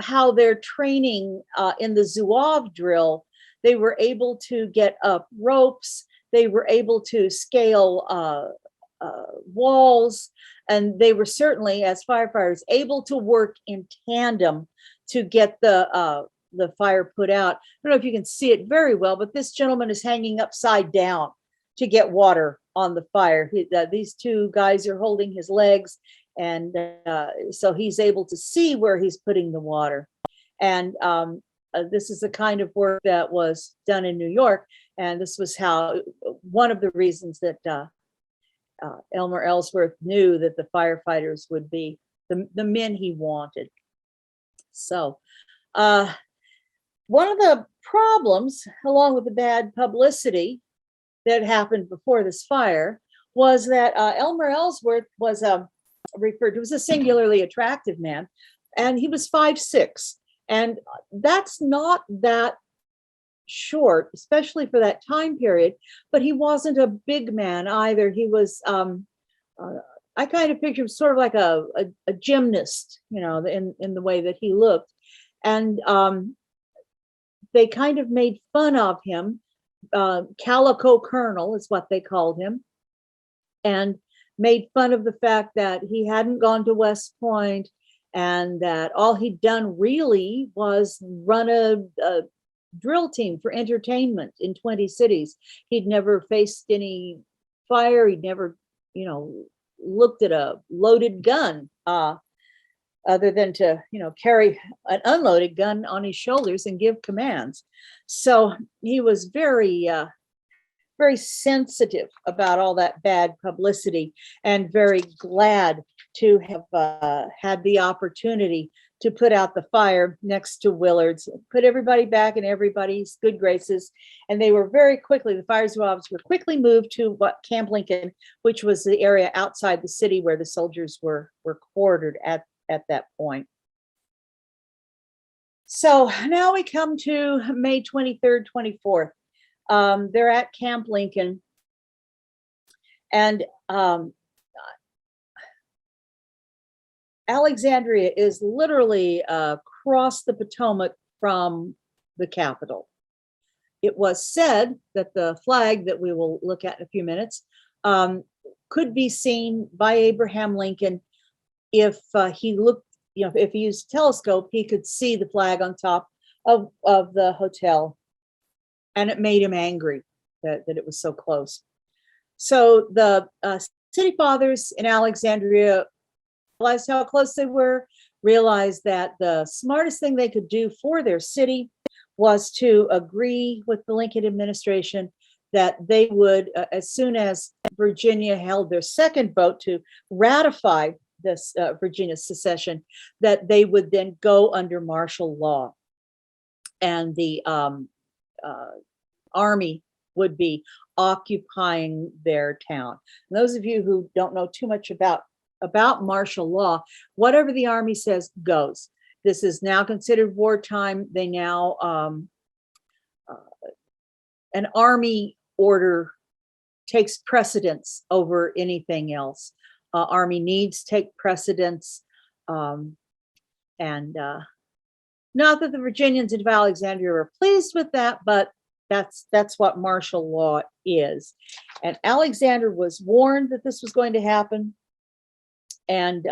how they're training in the Zouave drill. They were able to get up ropes, they were able to scale walls, and they were certainly, as firefighters, able to work in tandem to get the fire put out. I don't know if you can see it very well, but this gentleman is hanging upside down to get water on the fire. These two guys are holding his legs, and so he's able to see where he's putting the water. And this is the kind of work that was done in New York, and this was one of the reasons that Elmer Ellsworth knew that the firefighters would be the men he wanted. So one of the problems, along with the bad publicity that happened before this fire, was that Elmer Ellsworth was referred to as a singularly attractive man, and he was 5'6", and that's not that short, especially for that time period, but he wasn't a big man either. He was, I kind of picture him sort of like a gymnast, in the way that he looked. And they kind of made fun of him. Calico Colonel is what they called him, and made fun of the fact that he hadn't gone to West Point, and that all he'd done really was run a drill team for entertainment in 20 cities. He'd never faced any fire. He'd never, looked at a loaded gun, other than to, carry an unloaded gun on his shoulders and give commands. So he was very, very sensitive about all that bad publicity, and very glad to have had the opportunity to put out the fire next to Willard's, put everybody back in everybody's good graces. And they were very quickly, the fire Zouaves were quickly moved to Camp Lincoln, which was the area outside the city where the soldiers were quartered at that point. So now we come to May 23rd, 24th. They're at Camp Lincoln, and Alexandria is literally across the Potomac from the Capitol. It was said that the flag that we will look at in a few minutes could be seen by Abraham Lincoln if he looked, if he used a telescope, he could see the flag on top of the hotel, and it made him angry that it was so close. So the city fathers in Alexandria realized how close they were, realized that the smartest thing they could do for their city was to agree with the Lincoln administration that they would, as soon as Virginia held their second vote to ratify this Virginia secession, that they would then go under martial law, and the army would be occupying their town. And those of you who don't know too much about martial law, whatever the army says goes. This is now considered wartime. They now an army order takes precedence over anything else. Army needs take precedence, and not that the Virginians of Alexandria were pleased with that, but that's what martial law is. And Alexander was warned that this was going to happen, and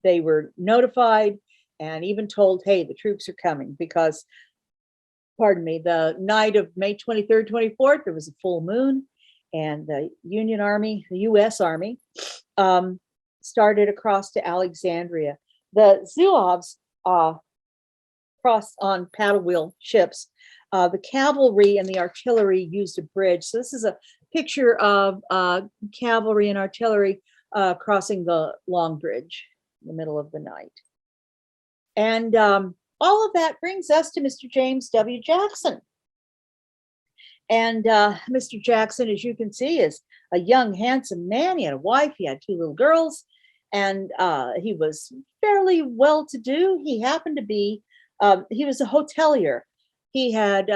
they were notified and even told, hey, the troops are coming, because, pardon me, the night of May 23rd, 24th, there was a full moon, and the Union Army, the US Army, started across to Alexandria. The Zouaves crossed on paddle wheel ships. The cavalry and the artillery used a bridge. So this is a picture of cavalry and artillery crossing the Long Bridge in the middle of the night. And all of that brings us to Mr. James W. Jackson. And Mr. Jackson, as you can see, is a young, handsome man. He had a wife, he had 2 little girls, and he was fairly well-to-do. He happened to be, he was a hotelier. He had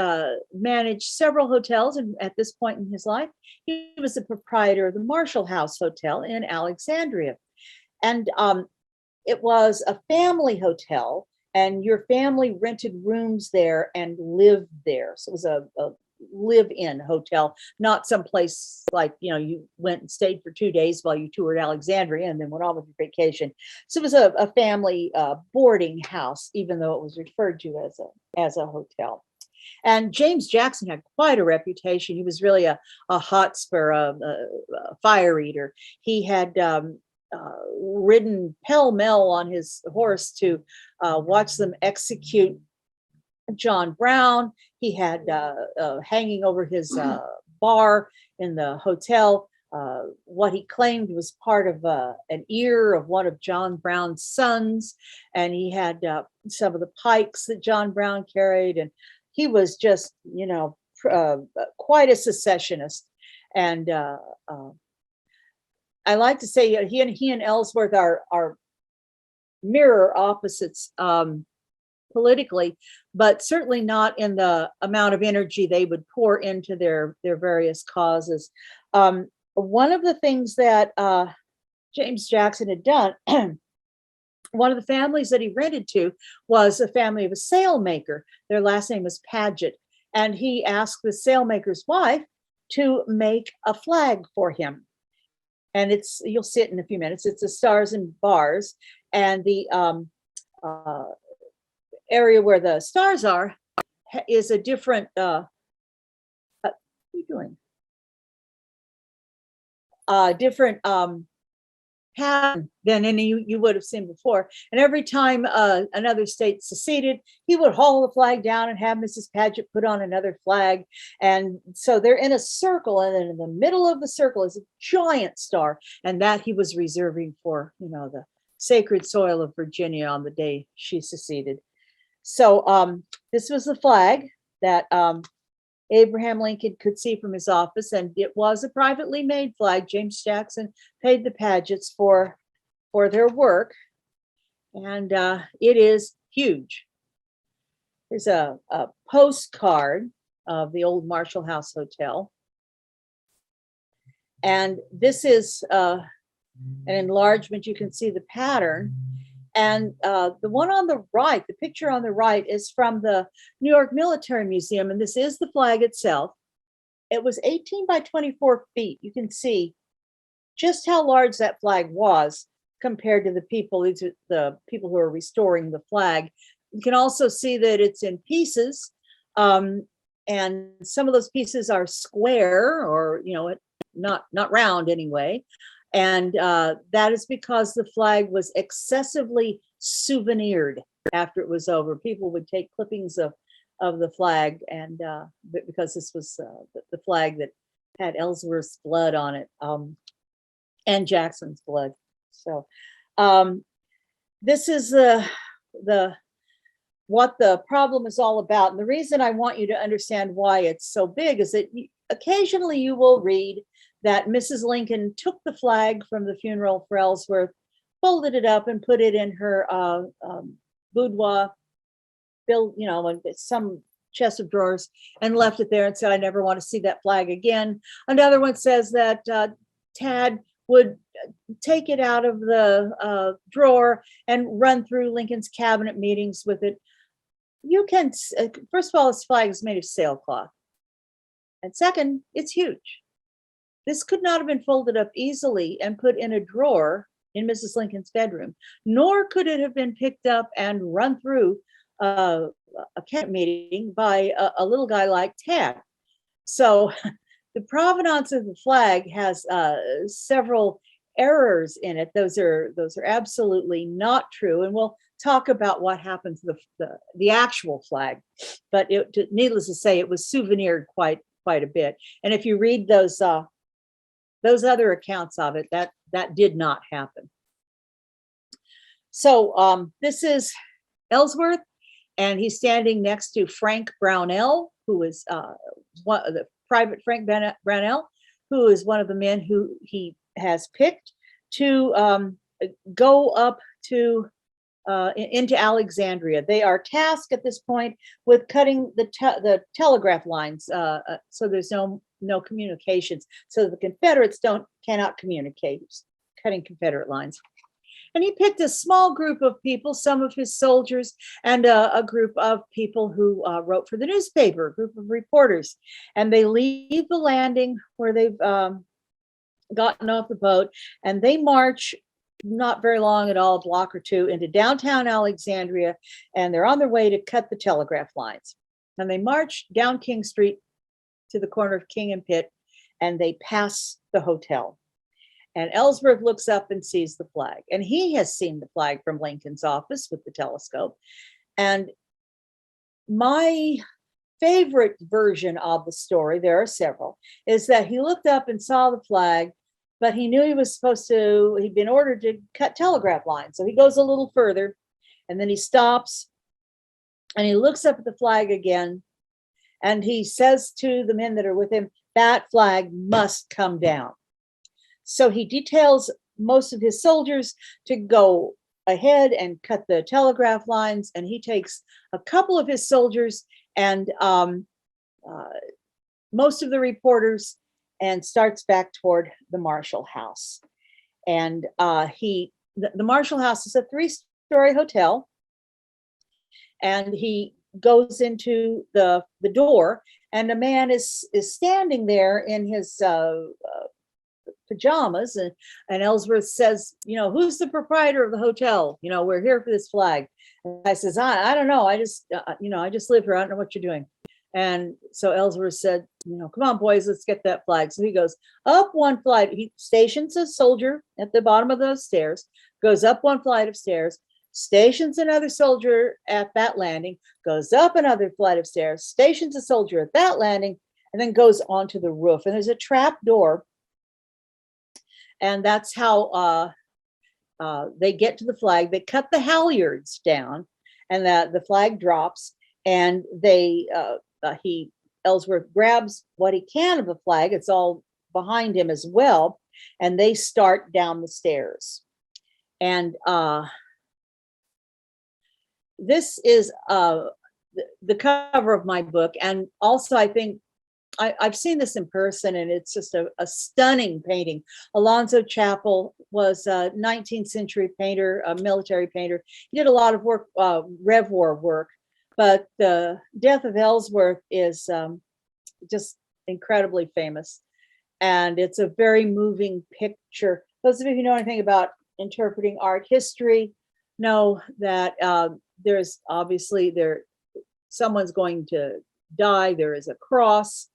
managed several hotels, and at this point in his life, he was the proprietor of the Marshall House Hotel in Alexandria. And it was a family hotel, and your family rented rooms there and lived there. So it was a live-in hotel, not someplace like, you went and stayed for 2 days while you toured Alexandria and then went on with your vacation. So it was a family boarding house, even though it was referred to as a hotel. And James Jackson had quite a reputation. He was really a hotspur, a fire eater. He had ridden pell-mell on his horse to watch them execute John Brown. He had hanging over his bar in the hotel what he claimed was part of an ear of one of John Brown's sons, and he had some of the pikes that John Brown carried, and he was just, quite a secessionist. And I like to say he and Ellsworth are mirror opposites politically, but certainly not in the amount of energy they would pour into their various causes. One of the things that James Jackson had done, one of the families that he rented to was a family of a sailmaker. Their last name was Paget. And he asked the sailmaker's wife to make a flag for him. And you'll see it in a few minutes. It's the stars and bars. And the area where the stars are is a different, what are you doing? Different pattern than any you would have seen before. And every time another state seceded, he would haul the flag down and have Mrs. Paget put on another flag. And so they're in a circle, and then in the middle of the circle is a giant star, and that he was reserving for, the sacred soil of Virginia on the day she seceded. So this was the flag that Abraham Lincoln could see from his office, and it was a privately made flag. James Jackson paid the Pagets for their work, and it is huge. There's a postcard of the old Marshall House Hotel, and this is an enlargement. You can see the pattern. And the one on the right, the picture on the right, is from the New York Military Museum, and this is the flag itself. It was 18 by 24 feet. You can see just how large that flag was compared to the people. These are the people who are restoring the flag. You can also see that it's in pieces, and some of those pieces are square, or not round anyway. And that is because the flag was excessively souvenired after it was over. People would take clippings of the flag, and because this was the flag that had Ellsworth's blood on it, and Jackson's blood. So This is what the problem is all about. And the reason I want you to understand why it's so big is that occasionally you will read that Mrs. Lincoln took the flag from the funeral for Ellsworth, folded it up and put it in her boudoir, some chest of drawers, and left it there and said, I never want to see that flag again. Another one says that Tad would take it out of the drawer and run through Lincoln's cabinet meetings with it. You can, first of all, this flag is made of sailcloth. And second, it's huge. This could not have been folded up easily and put in a drawer in Mrs. Lincoln's bedroom, nor could it have been picked up and run through a cabinet meeting by a little guy like Tad. So the provenance of the flag has several errors in it. Those are absolutely not true. And we'll talk about what happened to the actual flag. But needless to say, it was souvenired quite a bit. And if you read those other accounts of it, that did not happen. So this is Ellsworth, and he's standing next to Frank Brownell, who is the Private Frank Brownell, who is one of the men who he has picked to go up to into Alexandria. They are tasked at this point with cutting the telegraph lines, so there's no communications, so the Confederates cannot communicate, cutting Confederate lines. And he picked a small group of people, some of his soldiers, and a group of people who wrote for the newspaper, a group of reporters. And they leave the landing where they've gotten off the boat, and they march not very long at all, a block or two, into downtown Alexandria, and they're on their way to cut the telegraph lines. And they march down King Street to the corner of King and Pitt, and they pass the hotel. And Ellsworth looks up and sees the flag, and he has seen the flag from Lincoln's office with the telescope. And my favorite version of the story, there are several, is that he looked up and saw the flag, but he knew he'd been ordered to cut telegraph lines. So he goes a little further, and then he stops and he looks up at the flag again, and he says to the men that are with him, that flag must come down. So he details most of his soldiers to go ahead and cut the telegraph lines, and he takes a couple of his soldiers and most of the reporters and starts back toward the Marshall House. And the Marshall House is a 3-story hotel, and he goes into the door, and a man is standing there in his pajamas, and Ellsworth says, who's the proprietor of the hotel? We're here for this flag. And I says, I don't know. I just live here. I don't know what you're doing. And so Ellsworth said, come on, boys, let's get that flag. So he goes up one flight. He stations a soldier at the bottom of those stairs, goes up one flight of stairs, stations another soldier at that landing, goes up another flight of stairs, stations a soldier at that landing, and then goes onto the roof. And there's a trap door. And that's how they get to the flag. They cut the halyards down, and the flag drops, and Ellsworth grabs what he can of the flag. It's all behind him as well. And they start down the stairs. And this is the cover of my book. And also, I think I've seen this in person, and it's just a stunning painting. Alonzo Chappell was a 19th century painter, a military painter. He did a lot of work, Rev War work, but the death of Ellsworth is just incredibly famous. And it's a very moving picture. Those of you who know anything about interpreting art history know that there's obviously someone's going to die. There is a cross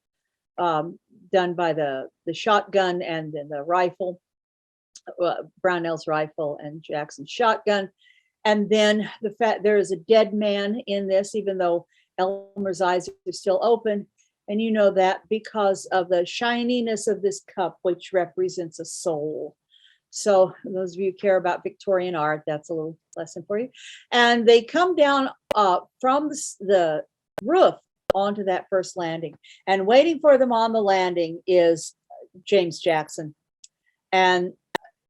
done by the shotgun and then the rifle, Brownell's rifle and Jackson's shotgun. And then there is a dead man in this, even though Elmer's eyes are still open. And you know that because of the shininess of this cup, which represents a soul. So those of you who care about Victorian art, that's a little lesson for you. And they come down from the roof onto that first landing, and waiting for them on the landing is James Jackson. And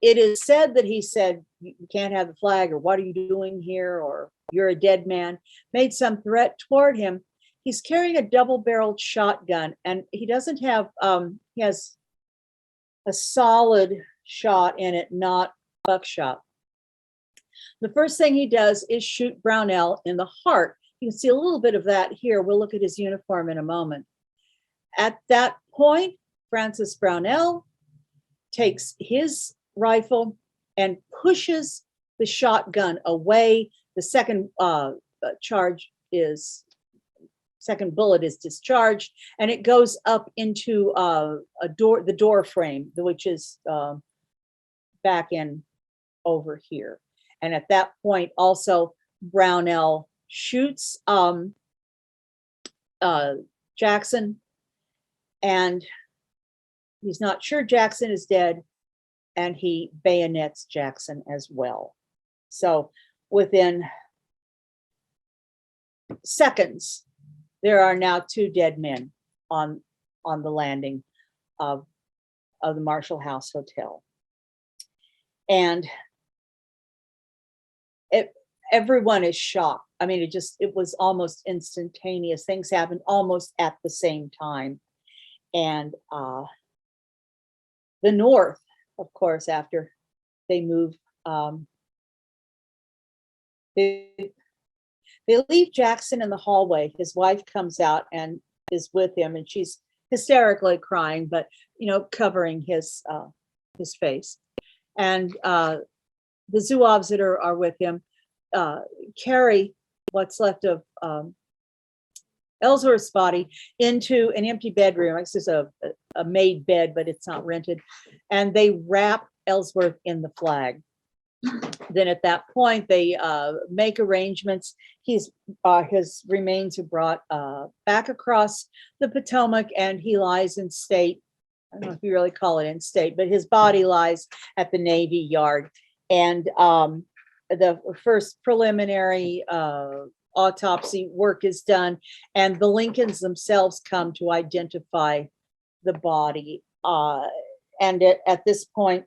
it is said that he said, "You can't have the flag," or "What are you doing here?" or "You're a dead man," made some threat toward him. He's carrying a double-barreled shotgun, and he doesn't have, he has a solid shot in it, not buckshot. The first thing he does is shoot Brownell in the heart. You can see a little bit of that here. We'll look at his uniform in a moment. At that point, Francis Brownell takes his rifle and pushes the shotgun away. The second second bullet is discharged, and it goes up into the door frame, which is back in over here. And at that point, also Brownell shoots Jackson, and he's not sure Jackson is dead, and he bayonets Jackson as well. So within seconds, there are now 2 dead men on the landing of the Marshall House Hotel. And everyone is shocked. I mean, it was almost instantaneous. Things happened almost at the same time. And the North, of course, after they move, they leave Jackson in the hallway. His wife comes out and is with him, and she's hysterically crying, but covering his face. And the Zouaves that are with him carry what's left of Ellsworth's body into an empty bedroom. It's just a made bed, but it's not rented. And they wrap Ellsworth in the flag. Then at that point, they make arrangements. His remains are brought back across the Potomac, and he lies in state. I don't know if you really call it in state, but his body lies at the Navy Yard. And the first preliminary autopsy work is done, and the Lincolns themselves come to identify the body. And at this point,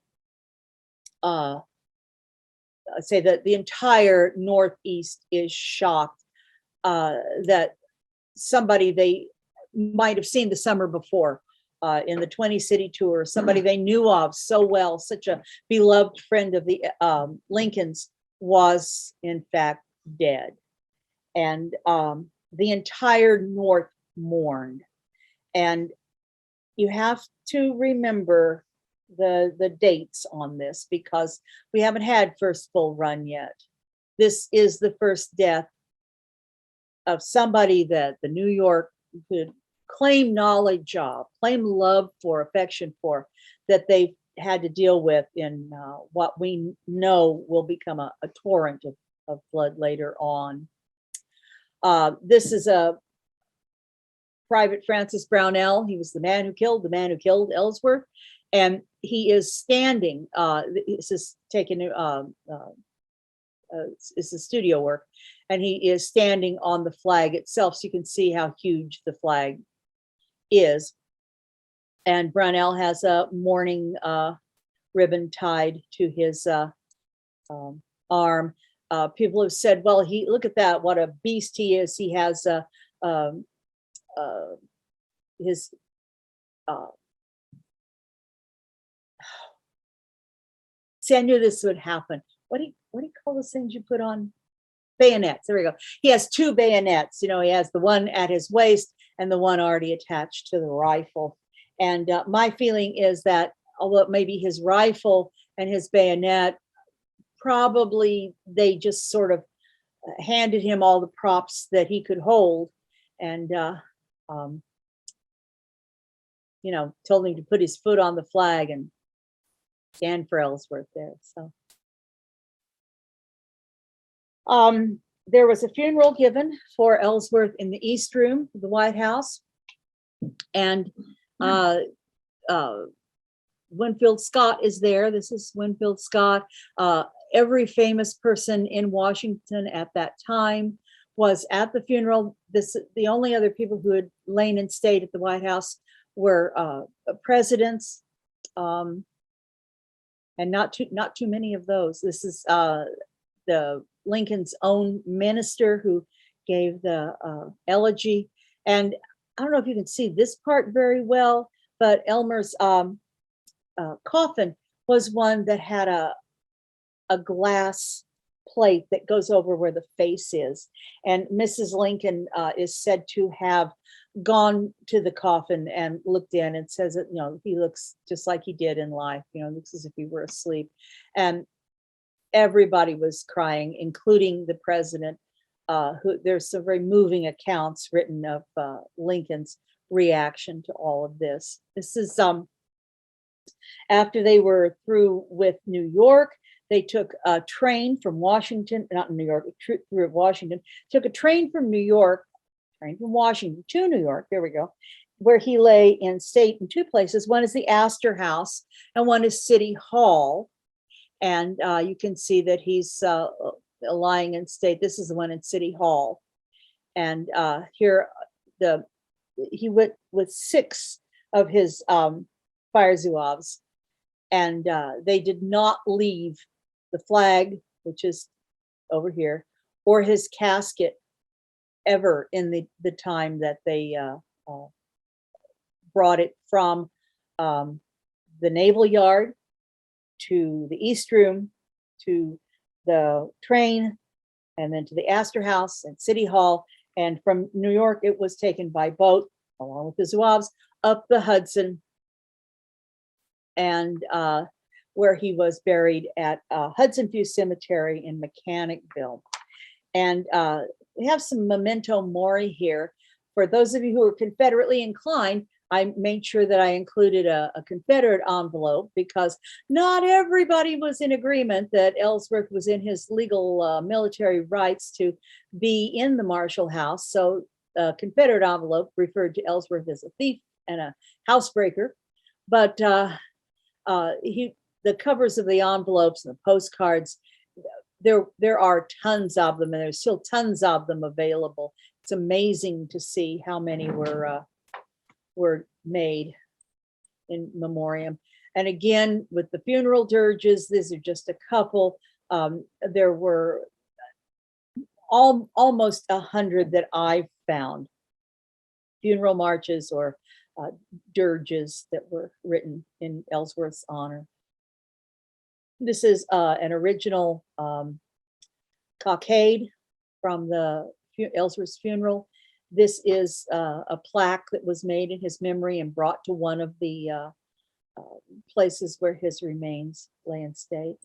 say that the entire Northeast is shocked that somebody they might have seen the summer before in the 20-city tour, somebody they knew of so well, such a beloved friend of the Lincolns, was in fact dead. And the entire North mourned. And you have to remember the dates on this, because we haven't had first full run yet. This is the first death of somebody that the New York could claim knowledge of, claim love for, affection for, that they've had to deal with in what we know will become a torrent of blood later on. This is a Private Francis Brownell. He was the man who killed Ellsworth. And he is standing, this is taken, it's a studio work, and he is standing on the flag itself, so you can see how huge the flag is. And Brownell has a mourning ribbon tied to his arm. People have said, well, look at that, what a beast he is. He has his see, I knew this would happen. What do you call those things you put on? Bayonets. There we go. He has 2 bayonets. He has the one at his waist and the one already attached to the rifle. And my feeling is that, although it may be his rifle and his bayonet, probably they just sort of handed him all the props that he could hold, and told him to put his foot on the flag and stand for Ellsworth there. So there was a funeral given for Ellsworth in the East Room of the White House, and Winfield Scott is there. This is Winfield Scott. Every famous person in Washington at that time was at the funeral. The only other people who had lain in state at the White House were presidents, and not too many of those. This is the Lincoln's own minister who gave the elegy. And I don't know if you can see this part very well, but Elmer's coffin was one that had a glass plate that goes over where the face is. And Mrs. Lincoln is said to have gone to the coffin and looked in and says that, he looks just like he did in life, looks as if he were asleep. And everybody was crying, including the president, who there's some very moving accounts written of Lincoln's reaction to all of this. This is after they were through with New York. They took a train from Washington, not New York, through Washington, took a train from Washington to New York, there we go, where he lay in state in two places. One is the Astor House and one is City Hall. And you can see that he's lying in state. This is the one in City Hall. And here he went with 6 of his fire Zouaves, and they did not leave the flag, which is over here, or his casket ever in the time that they brought it from the Naval Yard to the East Room to the train, and then to the Astor House and City Hall. And from New York, it was taken by boat, along with the Zouaves, up the Hudson, and where he was buried at Hudson View Cemetery in Mechanicville. And we have some memento mori here. For those of you who are Confederately inclined, I made sure that I included a Confederate envelope, because not everybody was in agreement that Ellsworth was in his legal military rights to be in the Marshall House. So a Confederate envelope referred to Ellsworth as a thief and a housebreaker. But the covers of the envelopes and the postcards, there are tons of them, and there's still tons of them available. It's amazing to see how many were made in memoriam. And again, with the funeral dirges, these are just a couple. There were almost 100 that I found, funeral marches or dirges that were written in Ellsworth's honor. This is an original cockade from the Ellsworth's funeral. This is a plaque that was made in his memory and brought to one of the places where his remains lay in state.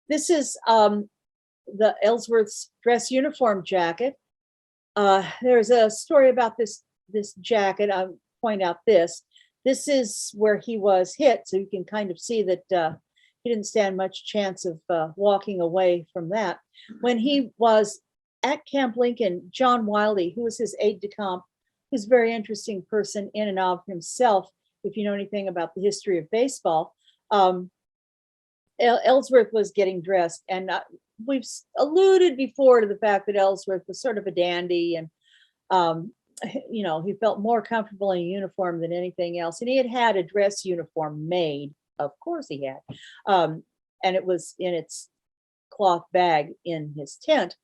This is the Ellsworth's dress uniform jacket. There's a story about this jacket. I'll point out this. This is where he was hit, so you can kind of see that he didn't stand much chance of walking away from that. When he was at Camp Lincoln, John Wiley, who was his aide-de-camp, who's a very interesting person in and of himself, if you know anything about the history of baseball, Ellsworth was getting dressed, and we've alluded before to the fact that Ellsworth was sort of a dandy, and he felt more comfortable in a uniform than anything else. And he had a dress uniform made, of course he had, and it was in its cloth bag in his tent.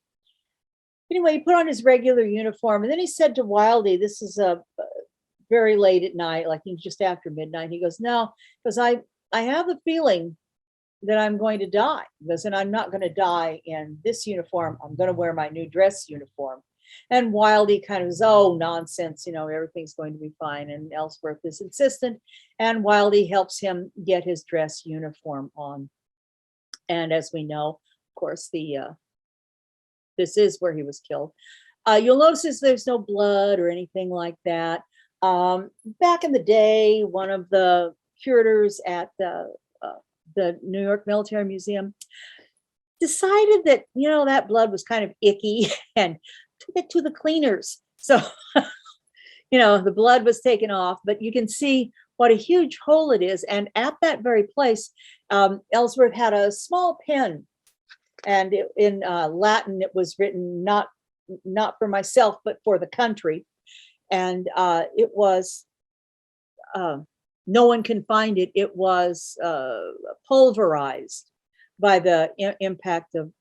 Anyway, he put on his regular uniform, and then he said to Wildy, this is very late at night, like just after midnight. He goes, no, because I have the feeling that I'm going to die. He goes, and I'm not going to die in this uniform. I'm going to wear my new dress uniform. And Wildy kind of goes, oh, nonsense, everything's going to be fine. And Ellsworth is insistent, and Wildy helps him get his dress uniform on. And as we know, of course, this is where he was killed. You'll notice there's no blood or anything like that. Back in the day, one of the curators at the New York Military Museum decided that, that blood was kind of icky and took it to the cleaners. So, the blood was taken off, but you can see what a huge hole it is. And at that very place, Ellsworth had a small pen, and in Latin, it was written not for myself, but for the country. And it was, no one can find it. It was pulverized by the impact of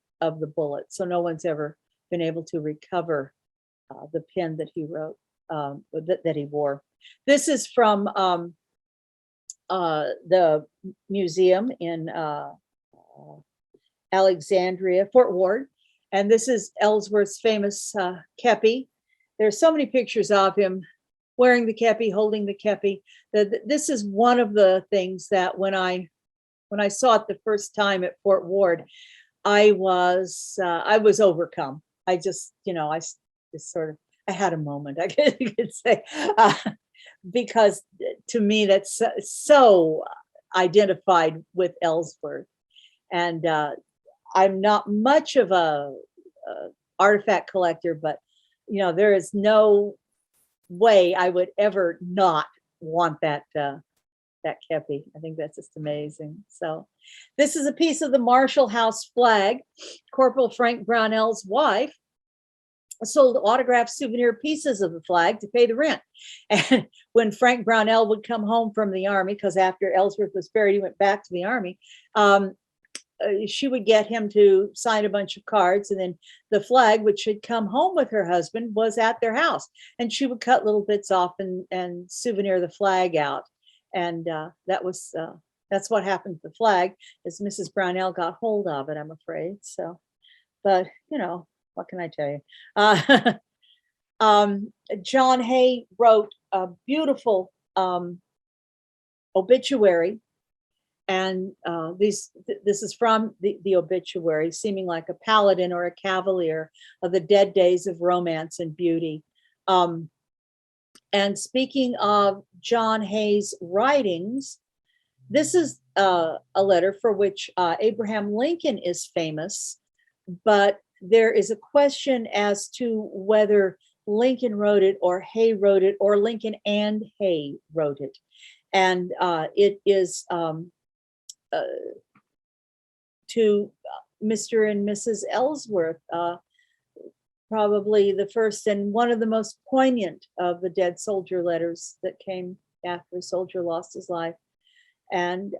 the bullet. So no one's ever been able to recover the pen that he wrote, that he wore. This is from the museum in Alexandria, Fort Ward. And this is Ellsworth's famous kepi. There's so many pictures of him wearing the kepi, holding the kepi. This is one of the things that when I saw it the first time at Fort Ward, I was overcome. I just, I just sort of, I had a moment, I could say, because to me, that's so identified with Ellsworth. And I'm not much of a artifact collector, but there is no way I would ever not want that kepi. I think that's just amazing. So this is a piece of the Marshall House flag. Corporal Frank Brownell's wife sold autographed souvenir pieces of the flag to pay the rent. And when Frank Brownell would come home from the Army, because after Ellsworth was buried, he went back to the Army, she would get him to sign a bunch of cards, and then the flag, which had come home with her husband, was at their house, and she would cut little bits off and souvenir the flag out. And that's what happened to the flag, is Mrs. Brownell got hold of it, I'm afraid. So, but what can I tell you? John Hay wrote a beautiful obituary, and this is from the obituary, seeming like a paladin or a cavalier of the dead days of romance and beauty. And speaking of John Hay's writings, this is a letter for which Abraham Lincoln is famous, but there is a question as to whether Lincoln wrote it or Hay wrote it, or Lincoln and Hay wrote it. And it is to Mr. and Mrs. Ellsworth, probably the first and one of the most poignant of the dead soldier letters that came after a soldier lost his life. And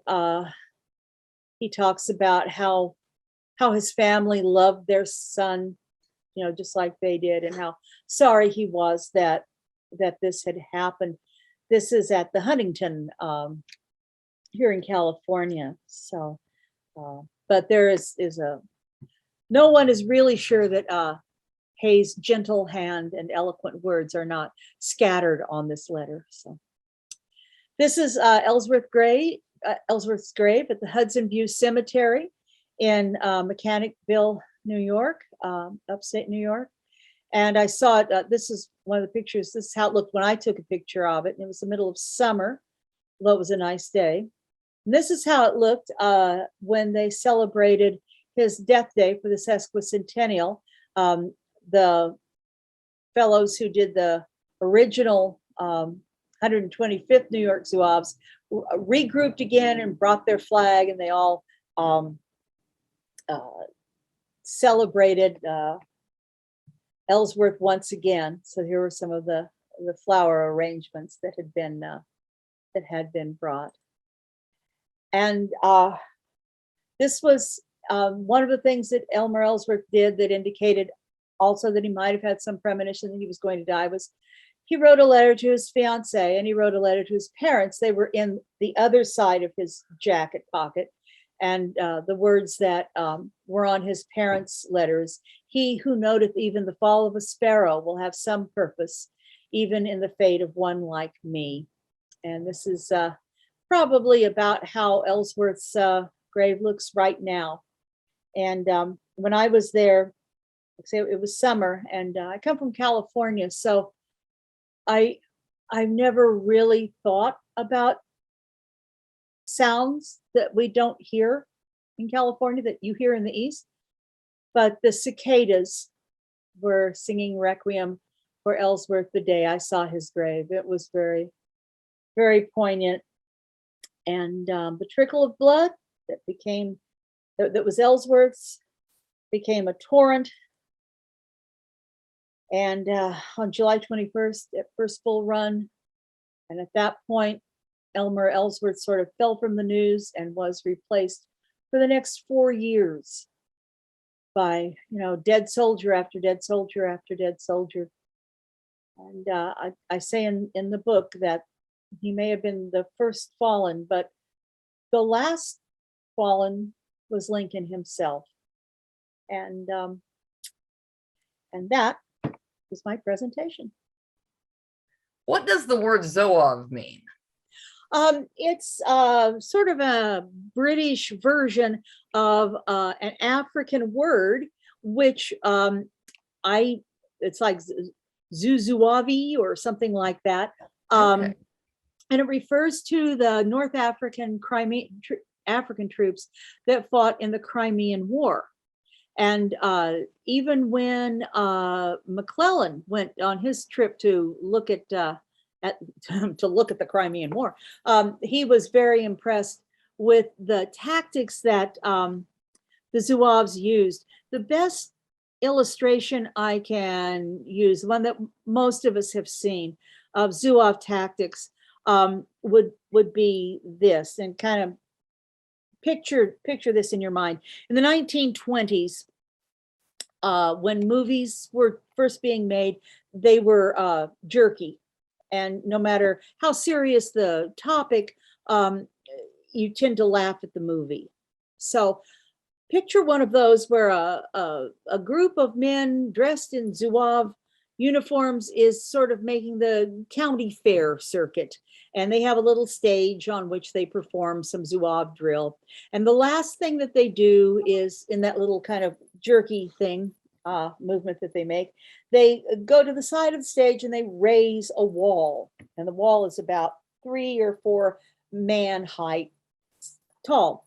he talks about how his family loved their son, just like they did, and how sorry he was that this had happened. This is at the Huntington here in California. So, but there is no one is really sure that Hay's gentle hand and eloquent words are not scattered on this letter. So this is Ellsworth's grave at the Hudson View Cemetery in Mechanicville, New York, upstate New York. And I saw it, this is one of the pictures, this is how it looked when I took a picture of it. And it was the middle of summer, although it was a nice day. And this is how it looked when they celebrated his death day for the sesquicentennial. The fellows who did the original 125th New York Zouaves regrouped again and brought their flag, and they all celebrated Ellsworth once again. So here were some of the flower arrangements that had been brought. And this was one of the things that Elmer Ellsworth did that indicated also that he might have had some premonition that he was going to die, was he wrote a letter to his fiancée, and he wrote a letter to his parents. They were in the other side of his jacket pocket. And the words that were on his parents' letters: "He who noteth even the fall of a sparrow will have some purpose, even in the fate of one like me." And this is probably about how Ellsworth's grave looks right now. And when I was there, it was summer, and I come from California, so I've never really thought about sounds that we don't hear in California that you hear in the East. But the cicadas were singing Requiem for Ellsworth the day I saw his grave. It was very, very poignant. And the trickle of blood that was Ellsworth's became a torrent. And on July 21st, at first full run, and at that point, Elmer Ellsworth sort of fell from the news and was replaced for the next 4 years by, dead soldier after dead soldier after dead soldier. And I say in the book that he may have been the first fallen, but the last fallen was Lincoln himself. And that is my presentation. What does the word Zouave mean? It's sort of a British version of an African word, which it's like Zouave or something like that. Okay. And it refers to the North African African troops that fought in the Crimean War. And even when McClellan went on his trip to look at the Crimean War, he was very impressed with the tactics that the Zouaves used. The best illustration I can use, one that most of us have seen of Zouave tactics, would be this, and kind of picture this in your mind. In the 1920s, when movies were first being made, they were jerky. And no matter how serious the topic, you tend to laugh at the movie. So picture one of those where a group of men dressed in Zouave uniforms is sort of making the county fair circuit. And they have a little stage on which they perform some Zouave drill. And the last thing that they do is, in that little kind of jerky thing, movement that they make, they go to the side of the stage and they raise a wall. And the wall is about 3 or 4 man height tall.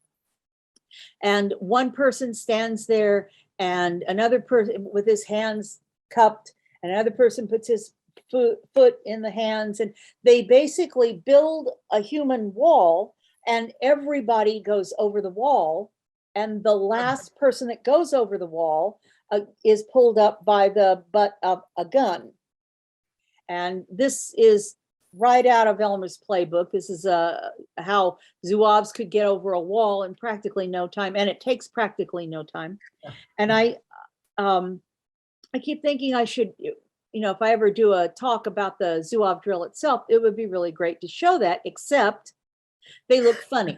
And one person stands there, and another person with his hands cupped, and another person puts his foot in the hands, and they basically build a human wall, and everybody goes over the wall, and the last person that goes over the wall is pulled up by the butt of a gun. And this is right out of Elmer's playbook. This is how Zouaves could get over a wall in practically no time, and it takes practically no time. And I keep thinking I should, if I ever do a talk about the Zouave drill itself, it would be really great to show that, except they look funny.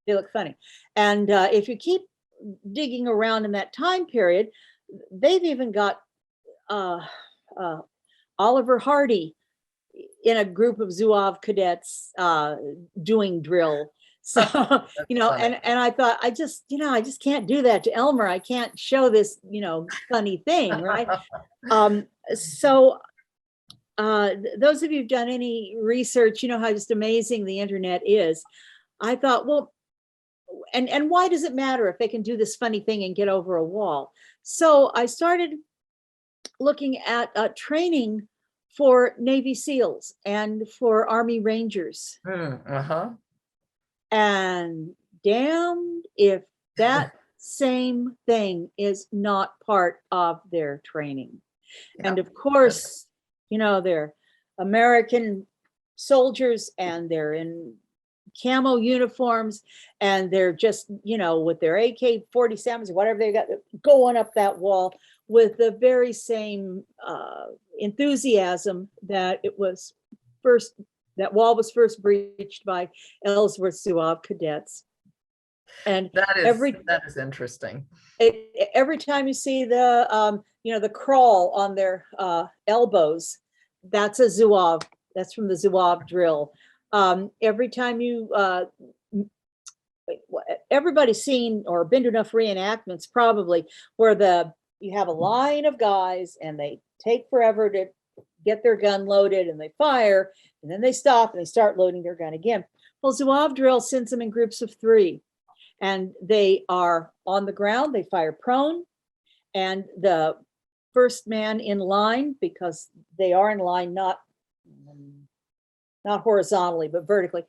They look funny. And if you keep digging around in that time period, they've even got Oliver Hardy in a group of Zouave cadets doing drill. So, and I thought, I just can't do that to Elmer. I can't show this, funny thing, right? So those of you who've done any research, how just amazing the internet is. I thought, well, and why does it matter if they can do this funny thing and get over a wall? So I started looking at training for Navy SEALs and for Army Rangers. And damned if that same thing is not part of their training. Yeah. And of course, they're American soldiers, and they're in camo uniforms, and they're just, with their AK-47s or whatever they got, going up that wall with the very same enthusiasm that that wall was first breached by Ellsworth Zouave cadets. And that is interesting. Every time you see the crawl on their elbows, that's a Zouave. That's from the Zouave drill. Every time everybody's seen or been to enough reenactments probably where you have a line of guys and they take forever to get their gun loaded, and they fire, and then they stop and they start loading their gun again. Well, Zouave drill sends them in groups of 3, and they are on the ground, they fire prone, and the first man in line, because they are in line, not not horizontally, but vertically,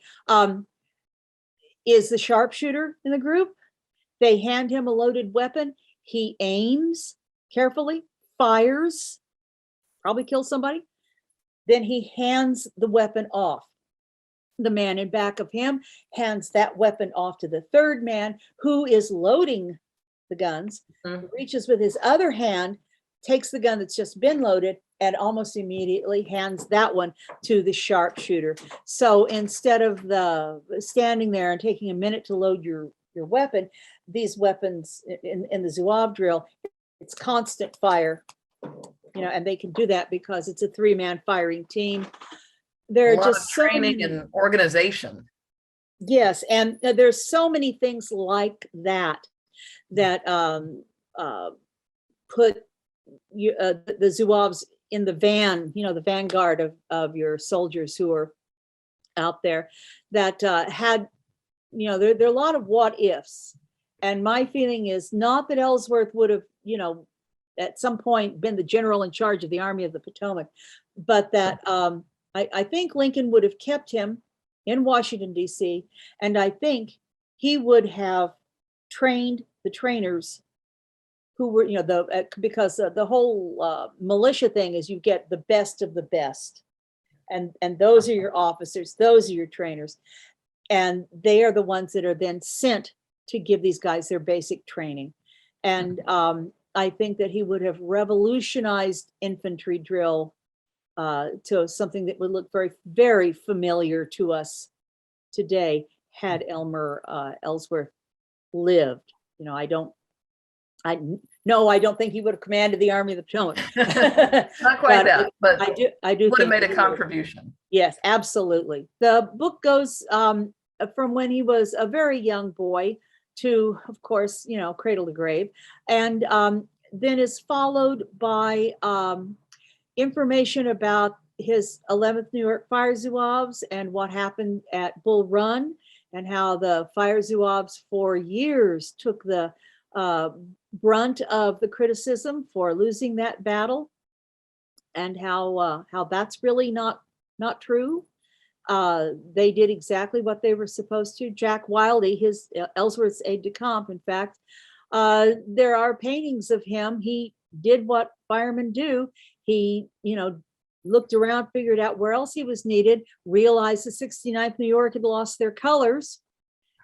is the sharpshooter in the group. They hand him a loaded weapon. He aims carefully, fires, probably kills somebody. Then he hands the weapon off. The man in back of him hands that weapon off to the third man who is loading the guns, reaches with his other hand, takes the gun that's just been loaded, and almost immediately hands that one to the sharpshooter. So instead of the standing there and taking a minute to load your weapon, these weapons in the Zouave drill, it's constant fire, and they can do that because it's a 3-man firing team. There are just so training and organization. Yes, and there's so many things like that put the Zouaves in the van, the vanguard of your soldiers who are out there, that had, there are a lot of what ifs. And my feeling is not that Ellsworth would have, at some point been the general in charge of the Army of the Potomac, but that I think Lincoln would have kept him in Washington, D.C., and I think he would have trained the trainers who were, because the whole militia thing is you get the best of the best. And those are your officers, those are your trainers. And they are the ones that are then sent to give these guys their basic training. And I think that he would have revolutionized infantry drill to something that would look very, very familiar to us today had Elmer Ellsworth lived. I don't think he would have commanded the Army of the Potomac. Not quite that, but I do would have think made a contribution. Yes, absolutely. The book goes from when he was a very young boy to, of course, cradle to grave, and then is followed by information about his 11th New York Fire Zouaves and what happened at Bull Run, and how the Fire Zouaves for years took the brunt of the criticism for losing that battle, and how that's really not true. They did exactly what they were supposed to. Jack Wildey, his Ellsworth's aide-de-camp, in fact, there are paintings of him. He did what firemen do. He, looked around, figured out where else he was needed, realized the 69th New York had lost their colors,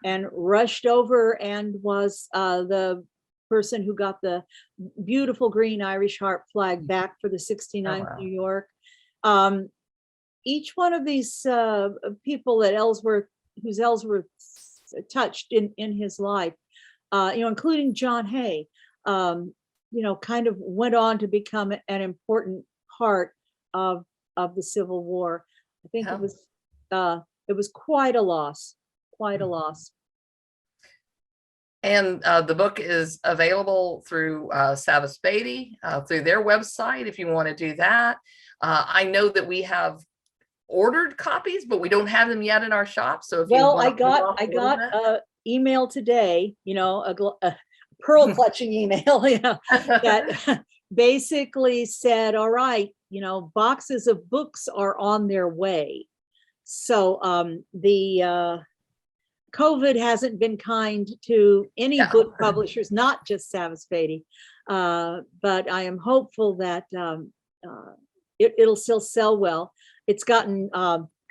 and rushed over and was the person who got the beautiful green Irish Harp flag back for the 69th New York. Each one of these people that who's Ellsworth touched in his life, including John Hay, kind of went on to become an important part of the Civil War. I think it was quite a loss. And the book is available through Savas Beatty, through their website, if you want to do that. I know that we have ordered copies, but we don't have them yet in our shop. So if I got an email today, a pearl clutching email, that basically said, all right, boxes of books are on their way. So the COVID hasn't been kind to any book publishers, not just Savas Beatty, but I am hopeful that it'll still sell well. It's gotten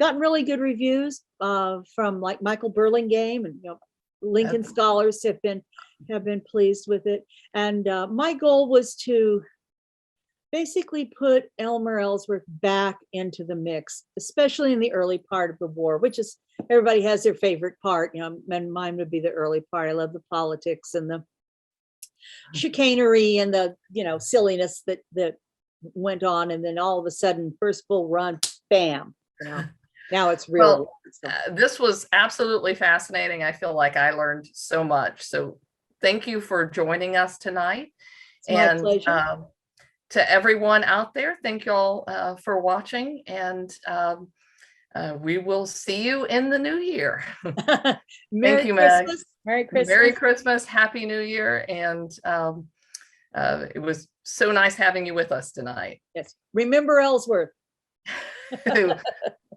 really good reviews from like Michael Burlingame, and Lincoln scholars have been pleased with it. And my goal was to basically put Elmer Ellsworth back into the mix, especially in the early part of the war, which is, everybody has their favorite part, and mine would be the early part. I love the politics and the chicanery and the, silliness that went on. And then all of a sudden, first Bull Run, bam, now it's real. This was absolutely fascinating. I feel like I learned so much. So thank you for joining us tonight. It's my pleasure. To everyone out there, thank you all for watching, and we will see you in the new year. Thank you, Meg. Merry Christmas. Merry Christmas. Happy New Year. And it was so nice having you with us tonight. Yes. Remember Ellsworth.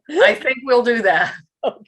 I think we'll do that. Okay.